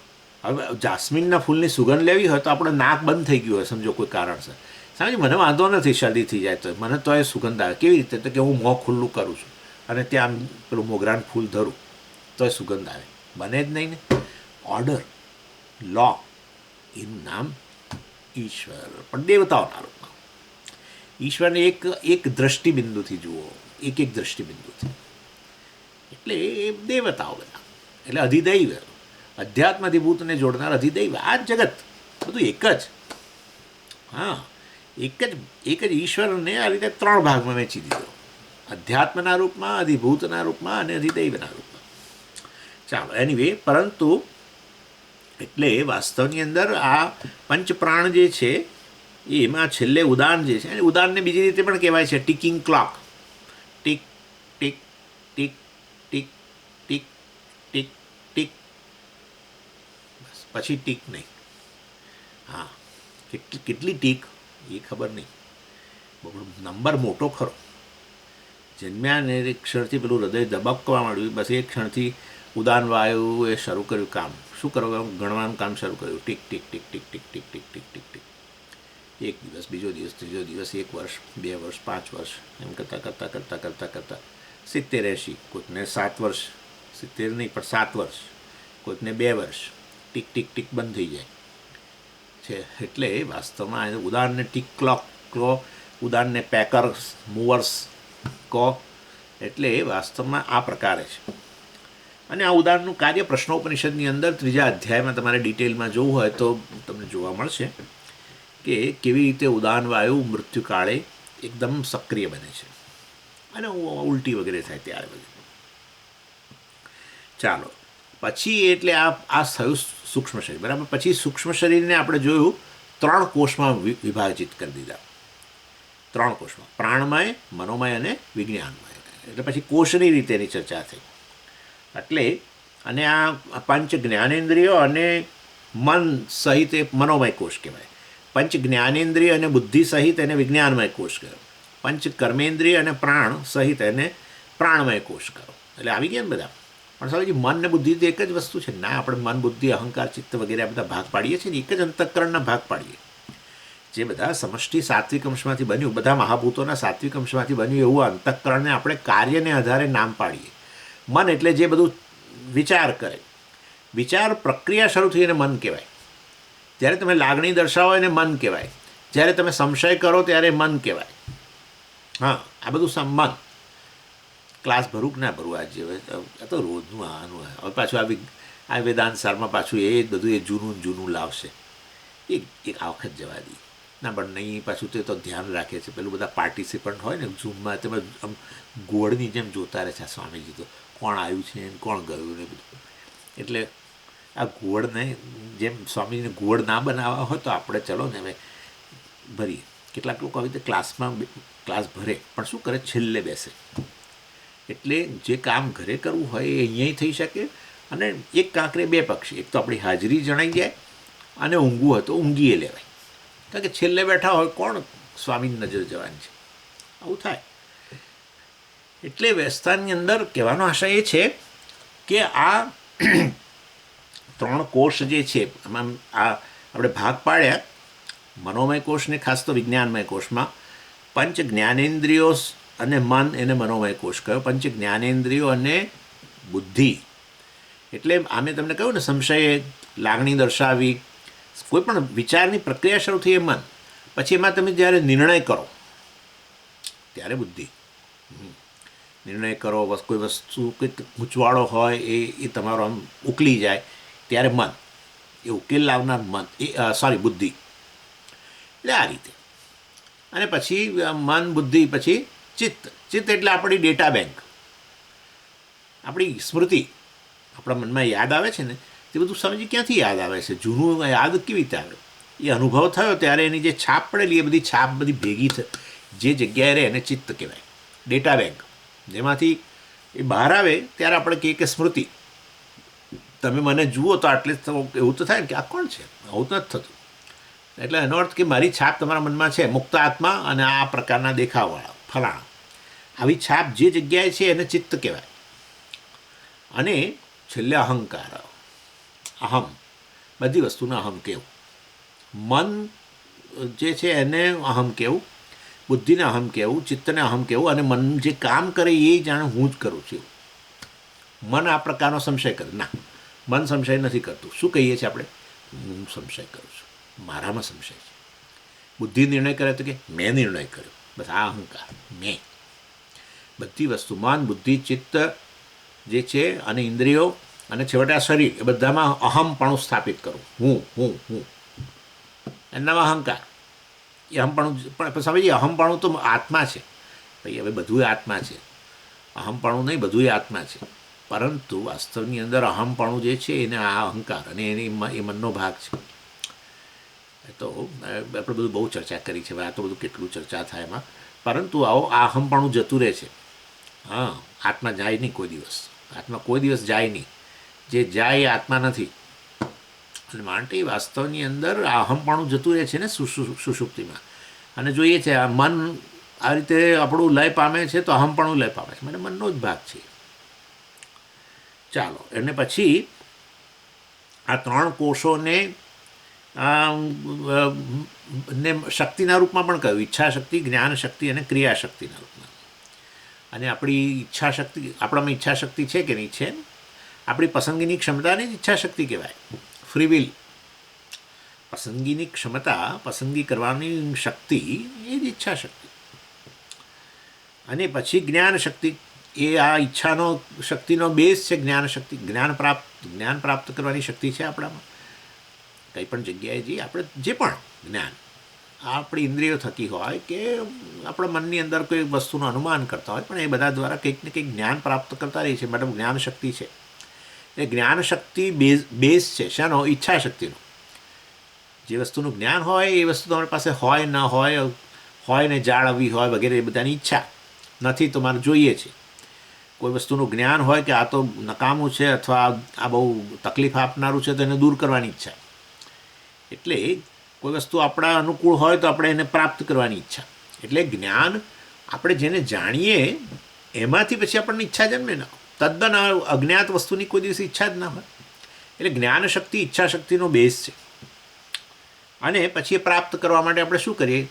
હવે જાસ્મિનના ફૂલની સુગંધ લેવી હોય તો આપણે નાક બંધ થઈ ગયું હોય સમજો કોઈ કારણસર. સમજી, મને વાંધો નથી શરદી થઈ જાય તો, મને તો એ સુગંધ આવે. કેવી રીતે? તો કે હું મોં ખુલ્લું કરું છું અને ત્યાં પેલું મોગરાનું ફૂલ ધરું તો એ સુગંધ આવે. બને જ નહીં ને. ઓર્ડર, લો, એનું નામ ઈશ્વર. પણ દેવતાઓના રૂપમાં. ઈશ્વરને એક દ્રષ્ટિબિંદુથી જુઓ, એક દ્રષ્ટિબિંદુથી. એટલે એ દેવતાઓ બધા, એટલે અધિદૈવ, અધ્યાત્મ અધિભૂતને જોડનાર અધિદૈવ. આ જગત બધું એક જ. હા, એક જ ઈશ્વરને આ રીતે 3 ભાગમાં વહેંચી દીધો: અધ્યાત્મના રૂપમાં, અધિભૂતના રૂપમાં અને અધિદૈવના રૂપમાં. ચાલો, એનીવે, પરંતુ એટલે વાસ્તવની અંદર આ પંચપ્રાણ જે છે એમાં છેલ્લે ઉદાન જે છે, ઉદાનને બીજી રીતે પણ કહેવાય છે ticking clock. Tick tick tick tick tick tick tick, બસ પછી ટીક નહીં. હા, કેટલી ટીક એ ખબર નહીં, નંબર મોટો ખરો. જન્મ્યા ને એક ક્ષણથી પેલું હૃદય ધબકવા માંડ્યું, બસ એક ક્ષણથી ઉદાન વાયુ એ શરૂ કર્યું કામ. શું કરવું? ગણવાનું કામ શરૂ કર્યું. Tick tick tick tick tick tick tick tick tick tick. એક દિવસ, બીજો દિવસ, ત્રીજો દિવસ, 1 વર્ષ, 2 વર્ષ, 5 વર્ષ, એમ કરતાં 70-80, કોઈકને 7 વર્ષ, 70 નહીં પણ 7 વર્ષ, કોઈકને 2 વર્ષ. ટીક ટીક ટીક બંધ થઈ જાય છે. એટલે વાસ્તવમાં ઉદાનને ટીક ક્લોક કહો, ઉદાનને પેકર્સ મૂવર્સ કહો. એટલે વાસ્તવમાં આ પ્રકારે છે. અને આ ઉદાહરણનું કાર્ય પ્રશ્નોપનિષદની અંદર 3જા અધ્યાયમાં તમારે ડિટેલમાં જોવું હોય તો તમને જોવા મળશે કે કેવી રીતે ઉદાન વાયુ મૃત્યુકાળે એકદમ સક્રિય બને છે અને ઉલટી વગેરે થાય ત્યારે બધું. ચાલો, પછી એટલે આ થયું સૂક્ષ્મ શરીર, બરાબર. પછી સૂક્ષ્મ શરીરને આપણે જોયું 3 કોષમાં વિભાજિત કરી દીધા. 3 કોષમાં: પ્રાણમય, મનોમય અને વિજ્ઞાનમય. એટલે પછી કોષની રીતે એની ચર્ચા થઈ. એટલે અને આ પંચ જ્ઞાનેન્દ્રિયો અને મન સહિત એ મનોમય કોષ કહેવાય. પંચ જ્ઞાનેન્દ્રિય અને બુદ્ધિ સહિત એને વિજ્ઞાનમય કોષ કહ્યો. પંચ કર્મેન્દ્રિય અને પ્રાણ સહિત એને પ્રાણમય કોષ કહો. એટલે આવી ગયા ને બધા. પણ સાહેબ, મન ને બુદ્ધિ તો એક જ વસ્તુ છે ના. આપણે મન, બુદ્ધિ, અહંકાર, ચિત્ત વગેરે આ બધા ભાગ પાડીએ છીએ ને, એક જ અંતઃકરણના ભાગ પાડીએ. જે બધા સમષ્ટિ સાત્વિક અંશમાંથી બન્યું, બધા મહાભૂતોના સાત્વિક અંશમાંથી બન્યું એવું અંતઃકરણને આપણે કાર્યને આધારે નામ પાડીએ. મન એટલે જે બધું વિચાર કરે, વિચાર પ્રક્રિયા શરૂ થઈને મન કહેવાય. જ્યારે તમે લાગણી દર્શાવો એને મન કહેવાય. જ્યારે તમે સંશય કરો ત્યારે મન કહેવાય. હા, આ બધું મન. ક્લાસ ભરું કે ના ભરું આજે? આ તો રોજનું આનું. હવે પાછું આ વેદાંત સારમાં પાછું એ બધું એ જૂનું લાવશે. એક આ વખત જવા દઈએ ના, પણ નહીં. પાછું તો ધ્યાન રાખે છે. પેલું બધા પાર્ટિસિપન્ટ હોય ને ઝૂમમાં, તમે આમ ગોળની જેમ જોતા રહે છે આ સ્વામીજી તો, કોણ આવ્યું છે ને કોણ ગયું ને બધું. એટલે આ ગોળને જેમ સ્વામીજીને ગોળ ના બનાવવા હોય તો આપણે ચલો ને હવે ભરીએ. કેટલાક લોકો આવી રીતે ક્લાસ ભરે પણ શું કરે, છેલ્લે બેસે. એટલે જે કામ ઘરે કરવું હોય એ અહીંયા થઈ શકે. અને એક કાંકરે 2 પક્ષી, એક તો આપણી હાજરી જણાઈ જાય અને ઊંઘવું હોય તો ઊંઘીએ લેવાય. કારણ કે છેલ્લે બેઠા હોય કોણ સ્વામીની નજર જવાની છે, આવું થાય. એટલે વ્યવસ્થાની અંદર કહેવાનો આશય એ છે કે આ 3 કોષ જે છે એમાં આ આપણે ભાગ પાડ્યા. મનોમય કોષને ખાસ તો વિજ્ઞાનમય કોષમાં, પંચ જ્ઞાનેન્દ્રિયો અને મન એને મનોમય કોષ કહ્યો. પંચ જ્ઞાનેન્દ્રિયો અને બુદ્ધિ એટલે આમે તમને કહ્યું ને, સંશય, લાગણી દર્શાવી, કોઈ પણ વિચારની પ્રક્રિયા શરૂ થઈ એ મન. પછી એમાં તમે જ્યારે નિર્ણય કરો ત્યારે બુદ્ધિ. નિર્ણય કરો, કોઈ વસ્તુ કંઈક ગૂંચવાડો હોય એ તમારો આમ ઉકલી જાય ત્યારે મન, એ ઉકેલ લાવનાર મન, બુદ્ધિ. એટલે આ રીતે. અને પછી મન, બુદ્ધિ, પછી ચિત્ત. ચિત્ત એટલે આપણી ડેટા બેંક, આપણી સ્મૃતિ. આપણા મનમાં યાદ આવે છે ને તે બધું સમજી ક્યાંથી યાદ આવે છે? જૂનું યાદ કેવી રીતે આવે? એ અનુભવ થયો ત્યારે એની જે છાપ પડેલી એ બધી છાપ બધી ભેગી જે જગ્યાએ રહે એને ચિત્ત કહેવાય, ડેટા બેંક. જેમાંથી એ બહાર આવે ત્યારે આપણે કહીએ કે સ્મૃતિ. તમે મને જુઓ તો આટલે જ એવું તો થાય ને કે આ કોણ છે, આવું તો નથી થતું. એટલે એનો અર્થ કે મારી છાપ તમારા મનમાં છે, મુક્ત આત્મા અને આ પ્રકારના દેખાવવાળા ફલાણા, આવી છાપ જે જગ્યાએ છે એને ચિત્ત કહેવાય. અને છેલ્લે અહંકાર, અહમ, બધી વસ્તુને અહમ કહેવું. મન જે છે એને અહમ કહેવું, બુદ્ધિને અહમ કહેવું, ચિત્તને અહમ કહેવું, અને મન જે કામ કરે એ જાણે હું જ કરું છું. મન આ પ્રકારનો સંશય કરે, ના, મન સંશય નથી કરતું. શું કહીએ છીએ આપણે? હું સંશય કરું છું, મારામાં સંશય છે. બુદ્ધિ નિર્ણય કરે તો કે મેં નિર્ણય કર્યો, બસ આ અહંકાર, મેં. બધી વસ્તુ મન, બુદ્ધિ, ચિત્ત જે છે અને ઇન્દ્રિયો અને છેવટે આ શરીર, એ બધામાં અહમપણું સ્થાપિત કરું, હું હું હું, એનામાં અહંકાર. એ અહમપણું પણ સમજીએ, અહમપણું તો આત્મા છે ભાઈ, હવે બધું આત્મા છે, અહમપણું નહીં, બધું આત્મા છે. પરંતુ વાસ્તવની અંદર અહમપણું જે છે એને આ અહંકાર અને એ મનનો ભાગ છે. તો આપણે બધું બહુ ચર્ચા કરી છે, આ તો બધું કેટલું ચર્ચા થાય એમાં. પરંતુ આવો આ અહમપણું જતું રહે છે. હા, આત્મા જાય નહીં કોઈ દિવસ, આત્મા કોઈ દિવસ જાય નહીં. જે જાય એ આત્મા નથી. અને માટે વાસ્તવની અંદર આ અહમપણું જતું રહે છે ને સુષુપ્તિમાં. અને જોઈએ છે આ મન આ રીતે આપણું લય પામે છે, તો અહમપણું લય પામે છે, મને મનનો જ ભાગ છે. ચાલો, એને પછી આ ત્રણ કોષોને ને શક્તિના રૂપમાં પણ કહ્યું, ઈચ્છા શક્તિ, જ્ઞાન શક્તિ અને ક્રિયાશક્તિના રૂપમાં. અને આપણી ઈચ્છા શક્તિ, આપણામાં ઈચ્છા શક્તિ છે કે નહીં? છે. આપણી પસંદગીની ક્ષમતાને જ ઈચ્છા શક્તિ કહેવાય, ફ્રી વિલ. પસંદગીની ક્ષમતા, પસંદગી કરવાની શક્તિ એ જ ઈચ્છા શક્તિ. અને પછી જ્ઞાન શક્તિ, એ આ ઈચ્છાનો શક્તિનો બેઝ છે. જ્ઞાન શક્તિ, જ્ઞાન પ્રાપ્ત કરવાની શક્તિ છે આપણામાં. કંઈ પણ જગ્યાએ જઈએ આપણે, જે પણ જ્ઞાન આપણી ઇન્દ્રિયો થકી હોય કે આપણા મનની અંદર કોઈ વસ્તુનું અનુમાન કરતા હોય, પણ એ બધા દ્વારા કંઈક ને કંઈક જ્ઞાન પ્રાપ્ત કરતા રહીએ છીએ. મેડમ જ્ઞાન શક્તિ છે. એ જ્ઞાન શક્તિ બેઝ છે શાનો? ઈચ્છા શક્તિનો. જે વસ્તુનું જ્ઞાન હોય એ વસ્તુ તમારી પાસે હોય, ન હોય, હોય ને જાળવવી હોય વગેરે, એ બધાની ઈચ્છા નથી, તમારે જોઈએ છે. કોઈ વસ્તુનું જ્ઞાન હોય કે આ તો નકામું છે અથવા આ બહુ તકલીફ આપનારું છે, તો એને દૂર કરવાની ઈચ્છા. એટલે કોઈ વસ્તુ આપણા અનુકૂળ હોય તો આપણે એને પ્રાપ્ત કરવાની ઈચ્છા. એટલે જ્ઞાન આપણે જેને જાણીએ એમાંથી પછી આપણને ઈચ્છા જન્મે ના. તદ્દન અજ્ઞાત વસ્તુની કોઈ દિવસ ઈચ્છા જ ના હોય. એટલે જ્ઞાન શક્તિ ઈચ્છા શક્તિનો બેઝ છે. અને પછી એ પ્રાપ્ત કરવા માટે આપણે શું કરીએ?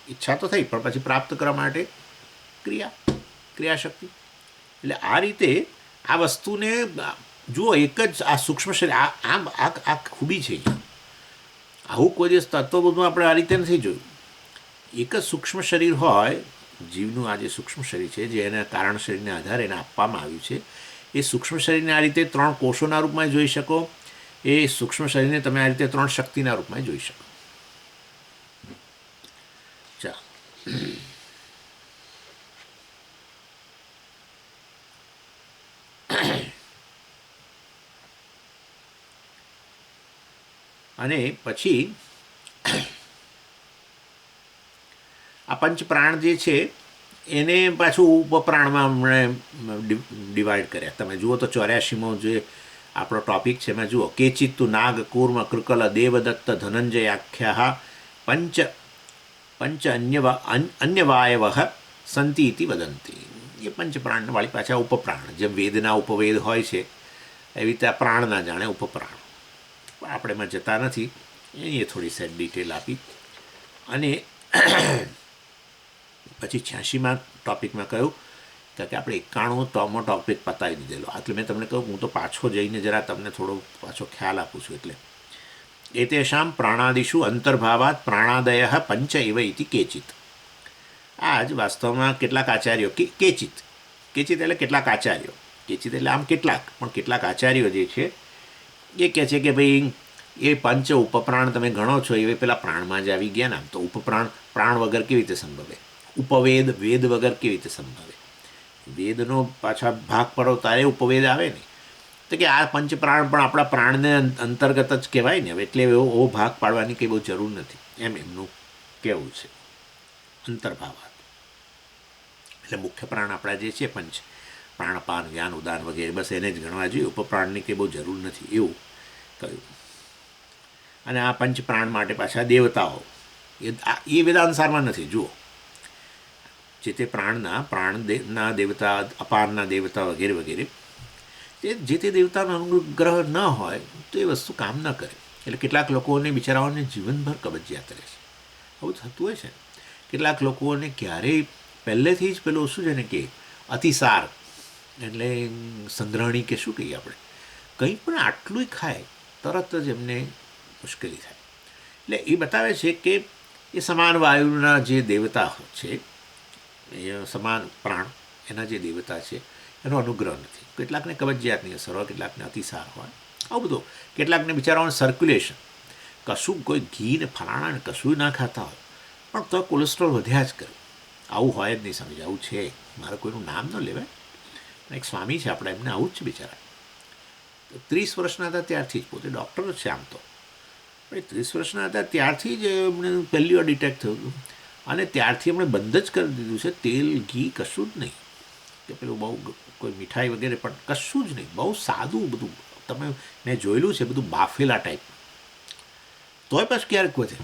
ઈચ્છા તો થઈ, પણ પછી પ્રાપ્ત કરવા માટે ક્રિયાશક્તિ. એટલે આ રીતે આ વસ્તુને જુઓ, એક જ આ સૂક્ષ્મ શરીર, આ ખૂબી છે. આવું કોઈ દિવસ તત્વબોધમાં આપણે આ રીતે નથી જોયું. એક જ સૂક્ષ્મ શરીર હોય, જીવનું આ જે સૂક્ષ્મ શરીર છે, જે એના કારણ શરીરને આધારે એને આપવામાં આવ્યું છે, એ સૂક્ષ્મ શરીરને આ રીતે ત્રણ કોષોના રૂપમાં જોઈ શકો. એ સૂક્ષ્મ શરીરને તમે આ રીતે ત્રણ શક્તિના રૂપમાં જોઈ શકો. ચાલો, અને પછી આ પંચ પ્રાણ જે છે એને પાછું ઉપપ્રાણમાં હમણે ડિવાઈડ કર્યા. તમે જુઓ તો 84મો જે આપણો ટોપિક છે એમાં જુઓ, કેચિત્તુ નાગ કૂર્મ કૃકલ દેવદત્ત ધનંજય આખ્યા પંચ અન્યવાયવ સંતિ ઇતિ વદંતી. એ પંચપ્રાણ વાળી પાછા ઉપપ્રાણ, જેમ વેદના ઉપવેદ હોય છે એવી રીતે આ પ્રાણના જાણે ઉપપ્રાણ. આપણે એમાં જતા નથી, એ થોડી સેટ ડિટેલ આપી. અને પછી 86મા ટૉપિકમાં કહ્યું કે આપણે 91મો ટૉપિક પતાવી દીધેલો. એટલે મેં તમને કહ્યું હું તો પાછો જઈને જરા તમને થોડો પાછો ખ્યાલ આપું છું. એટલે એતેષામ પ્રાણાદિષુ અંતર્ભાવાત પ્રાણાદય પંચ એવ ઇતિ કેચિત. આ જ વાસ્તવમાં કેટલાક આચાર્યો કેચિત એટલે કેટલાક આચાર્યો, કેચિત એટલે આમ કેટલાક, પણ કેટલાક આચાર્યો જે છે એ કહે છે કે ભાઈ એ પંચ ઉપપ્રાણ તમે ગણો છો એ પેલા પ્રાણમાં જ આવી ગયા ને. આમ તો પ્રાણ વગર કેવી રીતે સંભવે? ઉપવેદ વેદ વગર કેવી રીતે સંભવે? વેદનો પાછા ભાગ પડો ત્યારે ઉપવેદ આવે ને. તો કે આ પંચપ્રાણ પણ આપણા પ્રાણને અંતર્ગત જ કહેવાય ને. એટલે એવો ભાગ પાડવાની કંઈ બહુ જરૂર નથી, એમ એમનું કહેવું છે. અંતર્ભાવાત. એટલે મુખ્ય પ્રાણ આપણા જે છે પંચ પ્રાણપાન જ્ઞાન ઉદાન વગેરે બસ એને જ ગણવા જોઈએ, ઉપપ્રાણની કંઈ બહુ જરૂર નથી એવું કહ્યું. અને આ પંચ પ્રાણ માટે પાછા દેવતાઓ એ વેદાંતસારમાં નથી. જુઓ, જે તે પ્રાણના દેવતા, અપાનના દેવતા વગેરે વગેરે, તે જે તે દેવતાનો અનુગ્રહ ન હોય તો એ વસ્તુ કામ ન કરે. એટલે કેટલાક લોકોને બિચારાઓને જીવનભર કબજિયાત રહે છે, આવું થતું હોય છે. કેટલાક લોકોને ક્યારેય પહેલેથી જ પેલું શું છે ને કે અતિસાર, એટલે સંગ્રહણી કે શું કહીએ આપણે, કંઈ પણ આટલું ખાય તરત જ એમને મુશ્કેલી થાય. એટલે એ બતાવે છે કે એ સમાન વાયુના જે દેવતા છે, એ સમાન પ્રાણ એના જે દેવતા છે એનો અનુગ્રહ નથી. કેટલાકને કબજિયાતની અસર હોય, કેટલાકને અતિસાર હોય, આવું બધું. કેટલાકને બિચારાઓને સર્ક્યુલેશન, કશું કોઈ ઘી ને ફલાણા ને કશું ના ખાતા હોય પણ તો કોલેસ્ટ્રોલ વધ્યા જ કરે. આવું હોય જ નહીં, સમજ આવું છે. મારે કોઈનું નામ ન લેવાય, એક સ્વામી છે આપણા, એમને આવું જ છે બિચારા. 30 વર્ષના હતા ત્યારથી જ, પોતે ડૉક્ટર જ છે આમ તો, પણ 30 વર્ષના હતા ત્યારથી જ એમને પહેલી વાર ડિટેક્ટ થયું હતું. અને ત્યારથી એમણે બંધ જ કરી દીધું છે, તેલ ઘી કશું જ નહીં, કે પેલું બહુ કોઈ મીઠાઈ વગેરે પણ કશું જ નહીં, બહુ સાદું બધું. તમે મેં જોયેલું છે બધું બાફેલા ટાઈપ, તોય પછી ક્યારેક વધે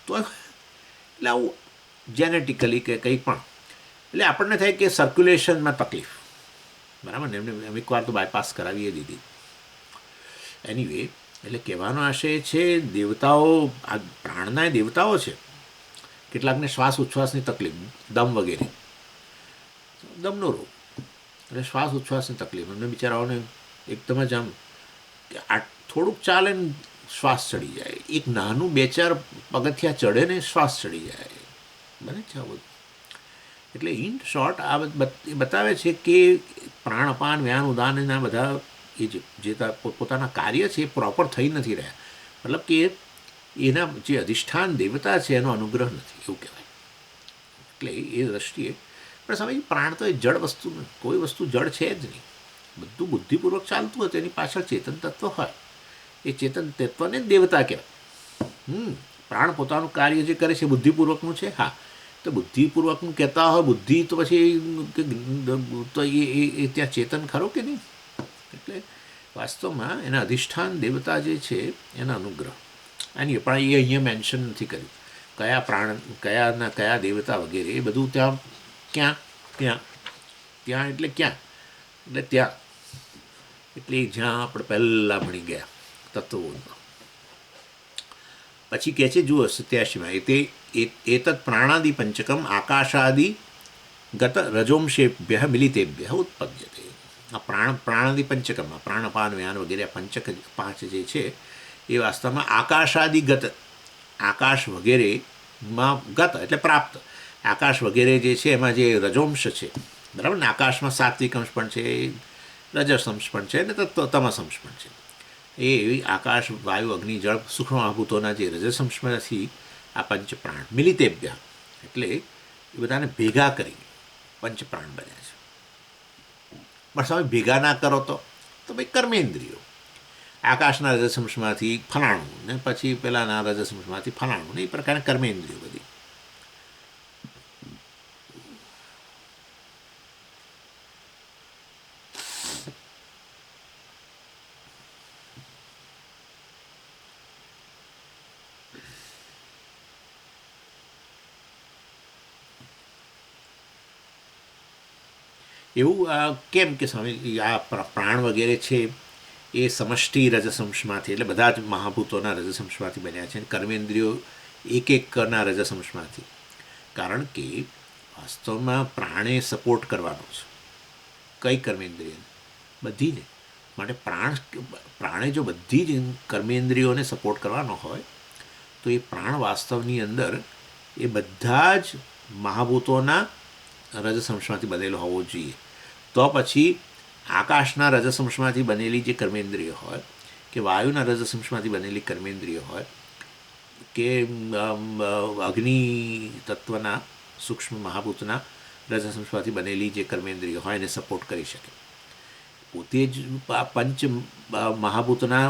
તો. એટલે આવું જેનેટિકલી કે કંઈ પણ, એટલે આપણને થાય કે સર્ક્યુલેશનમાં તકલીફ, બરાબર ને. એમને એકવાર તો બાયપાસ કરાવીએ દીધી. એનીવે, એટલે કહેવાનો આશય છે દેવતાઓ, આ પ્રાણના દેવતાઓ છે. કેટલાકને શ્વાસ ઉચ્છ્વાસની તકલીફ, દમ વગેરે, દમનો રોગ, એટલે શ્વાસ ઉચ્છ્વાસની તકલીફ, એમને બિચારાઓને એકદમ જ આમ કે આ થોડુંક ચાલે ને શ્વાસ ચડી જાય, એક નાનું 2-4 પગથિયા ચડે ને શ્વાસ ચડી જાય, બને છે આ બધું. એટલે ઇન શોર્ટ આ બતાવે છે કે પ્રાણપાન વ્યાન ઉદાનના બધા એ જે પોતાના કાર્ય છે એ પ્રોપર થઈ નથી રહ્યા. મતલબ કે એના જે અધિષ્ઠાન દેવતા છે એનો અનુગ્રહ નથી, એવું કહેવાય. એટલે એ દૃષ્ટિએ પણ સમજ, પ્રાણ તો એ જળ વસ્તુ નથી, કોઈ વસ્તુ જળ છે જ નહીં. બધું બુદ્ધિપૂર્વક ચાલતું હોય, તેની પાછળ ચેતન તત્વ હોય, એ ચેતન તત્વને જ દેવતા કહેવાય. પ્રાણ પોતાનું કાર્ય જે કરે છે બુદ્ધિપૂર્વકનું છે, હા, તો બુદ્ધિપૂર્વકનું કહેતા હોય બુદ્ધિ, તો પછી તો એ ત્યાં ચેતન ખરો કે નહીં. એટલે વાસ્તવમાં એના અધિષ્ઠાન દેવતા જે છે એના અનુગ્રહ એની, પણ એ અહીંયા મેન્શન નથી કર્યું કયા પ્રાણ, કયા દેવતા વગેરે, એ બધું ત્યાં ક્યાં ત્યાં એટલે ક્યાં, એટલે ત્યાં, એટલે જ્યાં આપણે પહેલાં ભણી ગયા તત્વોમાં. પછી કહે છે, જુઓ 87માં, એતત પ્રાણાદિ પંચકમ આકાશાદિ ગત રજોંશેભ્ય મિલિતેભ્ય ઉત્પદ્યતે. આ પ્રાણાદિ પંચકમમાં પ્રાણપાન વ્યાન વગેરે પંચક 5 જે છે એ વાસ્તવમાં આકાશાદિ ગત, આકાશ વગેરેમાં ગત એટલે પ્રાપ્ત, આકાશ વગેરે જે છે એમાં જે રજોંશ છે, બરાબર ને. આકાશમાં સાત્વિક અંશ પણ છે, રજસ અંશ પણ છે, અને તમસ અંશ પણ છે. એ આકાશ વાયુ અગ્નિ જળ સૂક્ષ્મ મહાભૂતોના જે રજસ અંશમાંથી આ પંચ પ્રાણ મિલિતેભ્ય, એટલે એ બધાને ભેગા કરી પંચ પ્રાણ બન્યા છે. પણ સામે ભેગા ના કરો તો ભાઈ કર્મેન્દ્રિયો, આકાશના રજસંશમાંથી ફલાણું ને પછી પેલાના રજસંશમાંથી ફલાણું ને, એ પ્રકારના કર્મેન્દ્રિયો બધી. એવું કેમ કે સ્વામી આ પ્રાણ વગેરે છે એ સમષ્ટિ રજસંશમાંથી, એટલે બધા જ મહાભૂતોના રજસંશમાંથી બન્યા છે, અને કર્મેન્દ્રિયો એકના રજસંશમાંથી. કારણ કે વાસ્તવમાં પ્રાણે સપોર્ટ કરવાનો છે કઈ કર્મેન્દ્રિયને, બધીને. માટે પ્રાણે જો બધી જ કર્મેન્દ્રિયોને સપોર્ટ કરવાનો હોય તો એ પ્રાણ વાસ્તવની અંદર એ બધા જ મહાભૂતોના રજસંશમાંથી બનેલો હોવો જોઈએ. તો પછી આકાશના રજસંશમાંથી બનેલી જે કર્મેન્દ્રિય હોય, કે વાયુના રજસંશમાંથી બનેલી કર્મેન્દ્રિય હોય, કે અગ્નિ તત્વના સૂક્ષ્મ મહાભૂતના રજસંશમાંથી બનેલી જે કર્મેન્દ્રિય હોય એને સપોર્ટ કરી શકે. પોતે જ પંચ મહાભૂતના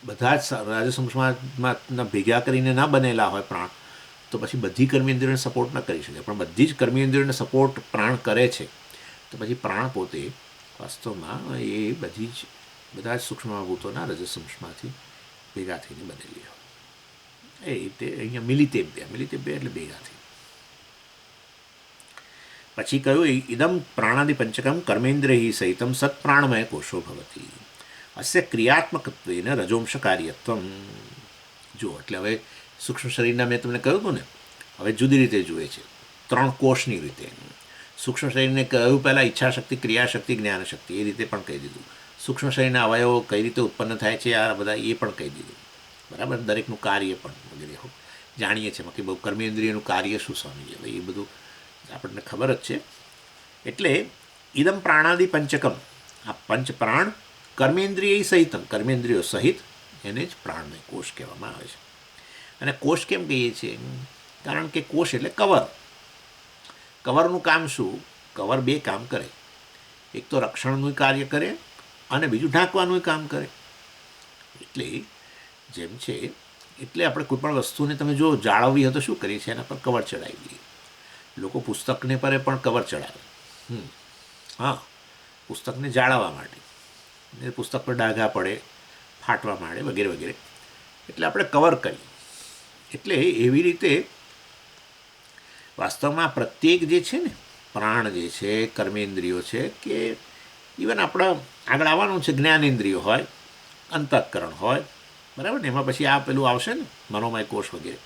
બધા જ રાજસંશમાં ભેગા કરીને ના બનેલા હોય પ્રાણ, તો પછી બધી કર્મેન્દ્રિયોને સપોર્ટ ન કરી શકે, પણ બધી જ કર્મેન્દ્રિયોને સપોર્ટ પ્રાણ કરે છે, તો પછી પ્રાણ પોતે વાસ્તવમાં એ બધા જ સૂક્ષ્મભૂતોના રજસંશમાંથી ભેગા થઈને બનેલી હોય. એ રીતે અહીંયા મિલિતેભ્ય એટલે ભેગા થઈ. પછી કહ્યું ઇદમ પ્રાણાદિ પંચકમ કર્મેન્દ્રિય સહિતમ સત્પ્રાણમય કોશો ભવતી અસ્ય ક્રિયાત્મકત્વેન રજોંશ કાર્યત્વમ. જુઓ, એટલે હવે સૂક્ષ્મ શરીરના મેં તમને કહ્યું હતું ને, હવે જુદી રીતે જુએ છે, 3 કોષની રીતે. સૂક્ષ્મ શરીરને કહ્યું પહેલાં ઈચ્છાશક્તિ, ક્રિયાશક્તિ, જ્ઞાનશક્તિ, એ રીતે પણ કહી દીધું. સૂક્ષ્મ શરીરના અવયવો કઈ રીતે ઉત્પન્ન થાય છે આ બધા એ પણ કહી દીધું, બરાબર. દરેકનું કાર્ય પણ વગેરે જાણીએ છીએ કે બહુ કર્મેન્દ્રિયનું કાર્ય શું સ્વામી, એ બધું આપણને ખબર જ છે. એટલે ઇદમ પ્રાણાદિ પંચકમ, આ પંચ પ્રાણ કર્મેન્દ્રિય સહિતમ, કર્મેન્દ્રિયો સહિત, એને જ પ્રાણમય કોષ કહેવામાં આવે છે. અને કોષ કેમ કહીએ છીએ? કારણ કે કોષ એટલે કવર. કવરનું કામ શું? કવર 2 કામ કરે, એક તો રક્ષણનું કાર્ય કરે અને બીજું ઢાંકવાનું કામ કરે. એટલે જેમ છે, એટલે આપણે કોઈ પણ વસ્તુને તમે જો જાળવવી હોય તો શું કરીએ છીએ? એના પર કવર ચડાવી દઈએ. લોકો પુસ્તકને પર પણ કવર ચડાવે. હા, પુસ્તકને જાળવવા માટે. પુસ્તક પર ડાઘા પડે, ફાટવા માંડે વગેરે વગેરે, એટલે આપણે કવર કરીએ. એટલે એવી રીતે વાસ્તવમાં પ્રત્યેક જે છે ને પ્રાણ જે છે, કર્મેન્દ્રિયો છે, કે ઇવન આપણા આગળ આવવાનું છે જ્ઞાનેન્દ્રિયો હોય, અંતઃકરણ હોય, બરાબર ને, એમાં પછી આ પેલું આવશે ને મનોમય કોષ વગેરે.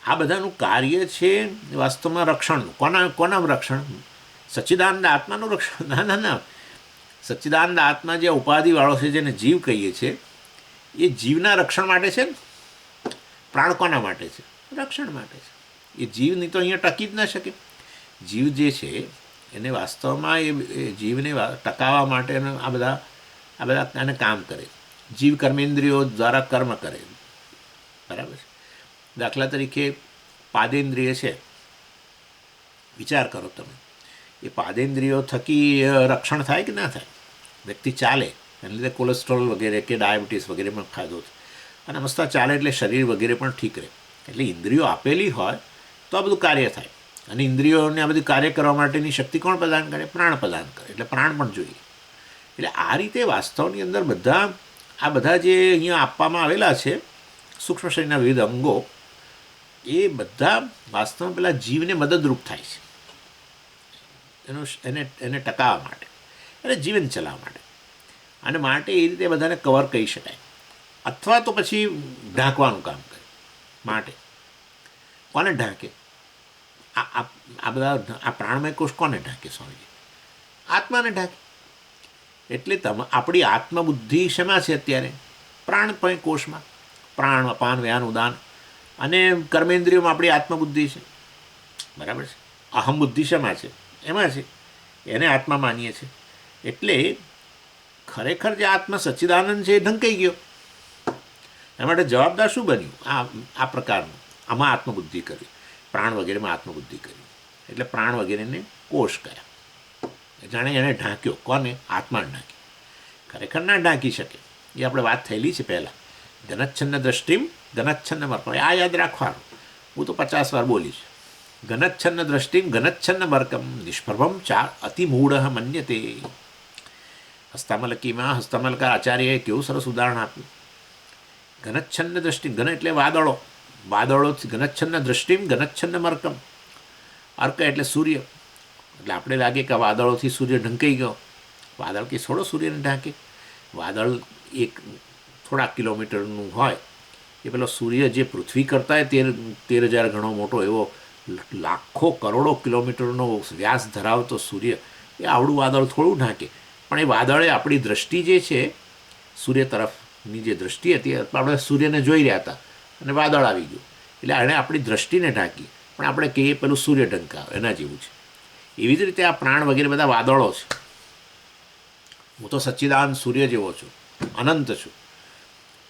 આ બધાનું કાર્ય છે વાસ્તવમાં રક્ષણનું. કોના રક્ષણ? સચ્ચિદાનંદ આત્માનું રક્ષણ. ના, સચ્ચિદાનંદ આત્મા જે ઉપાધિવાળો છે, જેને જીવ કહીએ છીએ, એ જીવના રક્ષણ માટે છે ને. પ્રાણ કોના માટે છે? રક્ષણ માટે છે. એ જીવની તો અહીંયા ટકી જ ન શકે. જીવ જે છે એને વાસ્તવમાં એ જીવને ટકાવવા માટે આ બધા એને કામ કરે. જીવ કર્મેન્દ્રિયો દ્વારા કર્મ કરે, બરાબર છે. દાખલા તરીકે પાદેન્દ્રિય છે, વિચાર કરો તમે, એ પાદેન્દ્રિયો થકી રક્ષણ થાય કે ના થાય? વ્યક્તિ ચાલે, એને લીધે કોલેસ્ટ્રોલ વગેરે કે ડાયાબિટીસ વગેરે પણ ફાયદો થાય, અને મસ્ત ચાલે એટલે શરીર વગેરે પણ ઠીક રહે. એટલે ઇન્દ્રિયો આપેલી હોય તો આ બધું કાર્ય થાય. અને ઇન્દ્રિયોને આ બધું કાર્ય કરવા માટેની શક્તિ કોણ પ્રદાન કરે? પ્રાણ પ્રદાન કરે. એટલે પ્રાણ પણ જોઈએ. એટલે આ રીતે વાસ્તવની અંદર આ બધા જે અહીંયા આપવામાં આવેલા છે સૂક્ષ્મ શરીરના વિવિધ અંગો, એ બધા વાસ્તવમાં પેલા જીવને મદદરૂપ થાય છે, એને ટકાવવા માટે, એને જીવન ચલાવવા માટે. અને માટે એ રીતે બધાને કવર કહી શકાય. અથવા તો પછી ઢાંકવાનું કામ કરે. માટે કોને ઢાંકે? આ બધા આ પ્રાણમય કોષ કોને ઢાંકે? સ્વામીજી આત્માને ઢાંકે. એટલે આપણી આત્મબુદ્ધિ શેમાં છે અત્યારે? પ્રાણમય કોષમાં. પ્રાણ, અપાન, વ્યાન, ઉદાન અને કર્મેન્દ્રિયોમાં આપણી આત્મબુદ્ધિ છે, બરાબર છે. અહમ બુદ્ધિ શેમાં છે? એમાં છે. એને આત્મા માનીએ છીએ. એટલે ખરેખર જે આત્મા સચ્ચિદાનંદ છે એ ઢંકાઈ ગયો. એના માટે જવાબદાર શું બન્યું? આ પ્રકારનું આમાં આત્મબુદ્ધિ કરી, પ્રાણ વગેરેમાં આત્મબુદ્ધિ કરી. એટલે પ્રાણ વગેરેને કોષ કયા. જાણે એને ઢાંક્યો. કોને? આત્માને ઢાંકી. ખરેખર ના ઢાંકી શકે. એ આપણે વાત થયેલી છે પહેલાં. ઘનચ્છન્ન દ્રષ્ટિમ ઘનચ્છન્ન મર્કમ. આ યાદ રાખવાનું. હું તો 50 વાર બોલીશ. ઘનચ્છન્ન દ્રષ્ટિમ ઘનચ્છન્ન મર્કમ નિષ્પ્રભમ અતિમૂઢ મન્યતે. હસ્તામલકીમાં હસ્તમલકા આચાર્યએ કેવું સરસ ઉદાહરણ આપ્યું. ઘનચ્છન્ન દ્રષ્ટિમ, ઘન એટલે વાદળો, વાદળોથી ઘનચ્છન્ન દ્રષ્ટિમ ઘનચ્છન્ન મર્કમ. અર્ક એટલે સૂર્ય. એટલે આપણે લાગે કે વાદળોથી સૂર્ય ઢંકાઈ ગયો. વાદળ કે થોડો સૂર્યને ઢાંકે? વાદળ એક થોડા કિલોમીટરનું હોય, એ પેલો સૂર્ય જે પૃથ્વી કરતાં 13,000 ગણો મોટો એવો લાખો કરોડો કિલોમીટરનો વ્યાસ ધરાવતો સૂર્ય, એ આવડું વાદળ થોડું ઢાંકે. પણ એ વાદળે આપણી દૃષ્ટિ જે છે સૂર્ય તરફની જે દૃષ્ટિ હતી, આપણે સૂર્યને જોઈ રહ્યા હતા અને વાદળ આવી ગયું, એટલે એણે આપણી દૃષ્ટિને ઢાંકી. પણ આપણે કહીએ પેલું સૂર્ય ઢંકાવે, એના જેવું છે. એવી જ રીતે આ પ્રાણ વગેરે બધા વાદળો છે. હું તો સચ્ચિદાનંદ સૂર્ય જેવો છું, અનંત છું,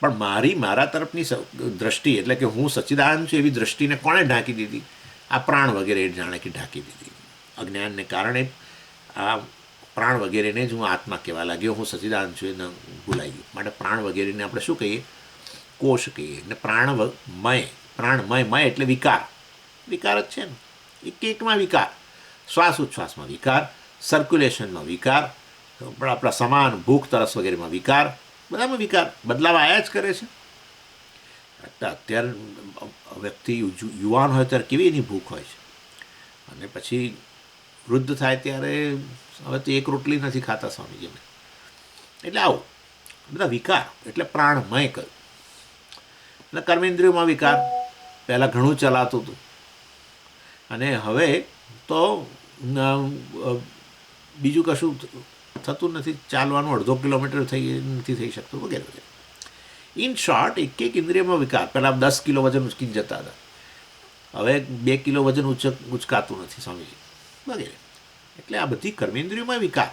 પણ મારા તરફની દૃષ્ટિ, એટલે કે હું સચ્ચિદાનંદ છું એવી દૃષ્ટિને કોણે ઢાંકી દીધી? આ પ્રાણ વગેરે જાણે કે ઢાંકી દીધી. અજ્ઞાનને કારણે આ પ્રાણ વગેરેને જ હું આત્મા કહેવા લાગ્યો. હું સચ્ચિદાનંદ છું એને ભૂલાઈ ગયું. માટે પ્રાણ વગેરેને આપણે શું કહીએ? કોષ કહીએ. ને પ્રાણમય, મય એટલે વિકાર, વિકાર જ છે ને, એક એકમાં વિકાર, શ્વાસ ઉચ્છ્વાસમાં વિકાર, સર્ક્યુલેશનમાં વિકાર, આપણા સમાન ભૂખ તરસ વગેરેમાં વિકાર, બધામાં વિકાર, બદલાવ આવ્યા જ કરે છે. અત્યારે વ્યક્તિ યુવાન હોય ત્યારે કેવી એની ભૂખ હોય છે, અને પછી વૃદ્ધ થાય ત્યારે હવે તો એક રોટલી નથી ખાતા સ્વામીજીને. એટલે આવું બધા વિકાર, એટલે પ્રાણમય કહ્યું. અને કર્મેન્દ્રિયોમાં વિકાર, પહેલાં ઘણું ચલાતું હતું અને હવે તો બીજું કશું થતું નથી, ચાલવાનું અડધો કિલોમીટર નથી થઈ શકતું વગેરે વગેરે. ઇન શોર્ટ, એક એક ઇન્દ્રિયમાં વિકાર. પહેલાં 10 કિલો વજન ઉચકીને જતા હતા, હવે 2 કિલો વજન ઉચકાતું નથી સ્વામીજી વગેરે. એટલે આ બધી કર્મેન્દ્રિયોમાં વિકાર.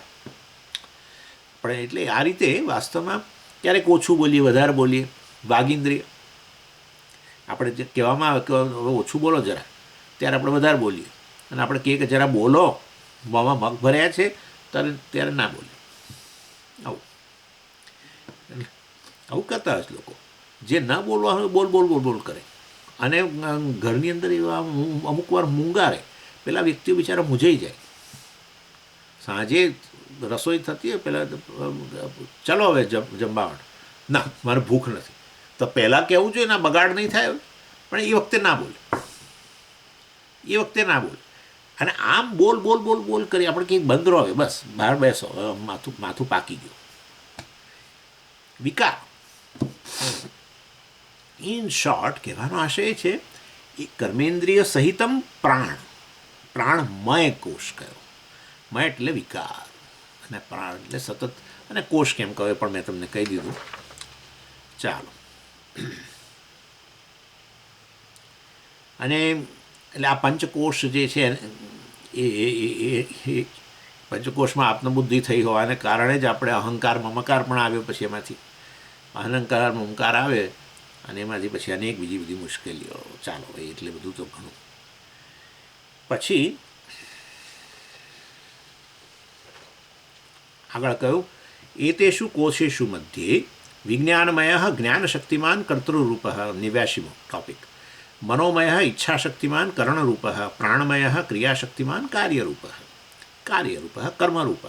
પણ એટલે આ રીતે વાસ્તવમાં ક્યારેક ઓછું બોલીએ, વધારે બોલીએ, વાગિન્દ્રિય, આપણે જે કહેવામાં આવે કે હવે ઓછું બોલો જરા, ત્યારે આપણે વધારે બોલીએ, અને આપણે કહીએ કે જરા બોલો, મોંમાં મગ ભર્યા છે, ત્યારે ના બોલીએ. આવું આવું કરતા હોય લોકો, જે ન બોલવા હોય બોલ બોલ બોલ બોલ કરે. અને ઘરની અંદર એવા અમુક વાર મૂંગારે, પેલા વ્યક્તિઓ બિચારા મૂંઝાઈ જાય. સાંજે રસોઈ થતી હોય, પહેલાં ચાલો હવે જમવા, ના મારે ભૂખ નથી, તો પહેલાં કહેવું જોઈએ ના બગાડ નહીં થાય, પણ એ વખતે ના બોલે, એ વખતે ના બોલે. અને આમ બોલ બોલ બોલ બોલ કરી આપણે કંઈક બંધ રહો, બસ બહાર બેસો, માથું પાકી ગયું, વિકાર. ઇન શોર્ટ, કહેવાનો આશય છે એ કર્મેન્દ્રિય સહિતમ પ્રાણ, પ્રાણમય કોષ કયો. મય એટલે વિકાર, અને પ્રાણ એટલે સતત, અને કોષ કેમ કહે પણ મેં તમને કહી દીધું. ચાલો, અને એટલે આ પંચકોષ જે છે એ પંચકોષમાં આત્મબુદ્ધિ થઈ હોવાને કારણે જ આપણે અહંકાર મમકાર પણ આવ્યો, પછી એમાંથી અહંકાર મમકાર આવે, અને એમાંથી પછી અનેક બીજી બધી મુશ્કેલીઓ. ચાલો ભાઈ, એટલે બધું તો ઘણું. પછી આગળ કહ્યું, એતેષુ કોશેષુ મધ્યે વિજ્ઞાનમય જ્ઞાનશક્તિમાન કર્તૃરૂપ, 89મો ટોપિક. મનોમય ઈચ્છાશક્તિમાન કરણરૂપ, પ્રાણમય ક્રિયાશક્તિમાન કાર્યરૂપ, કર્મરૂપ.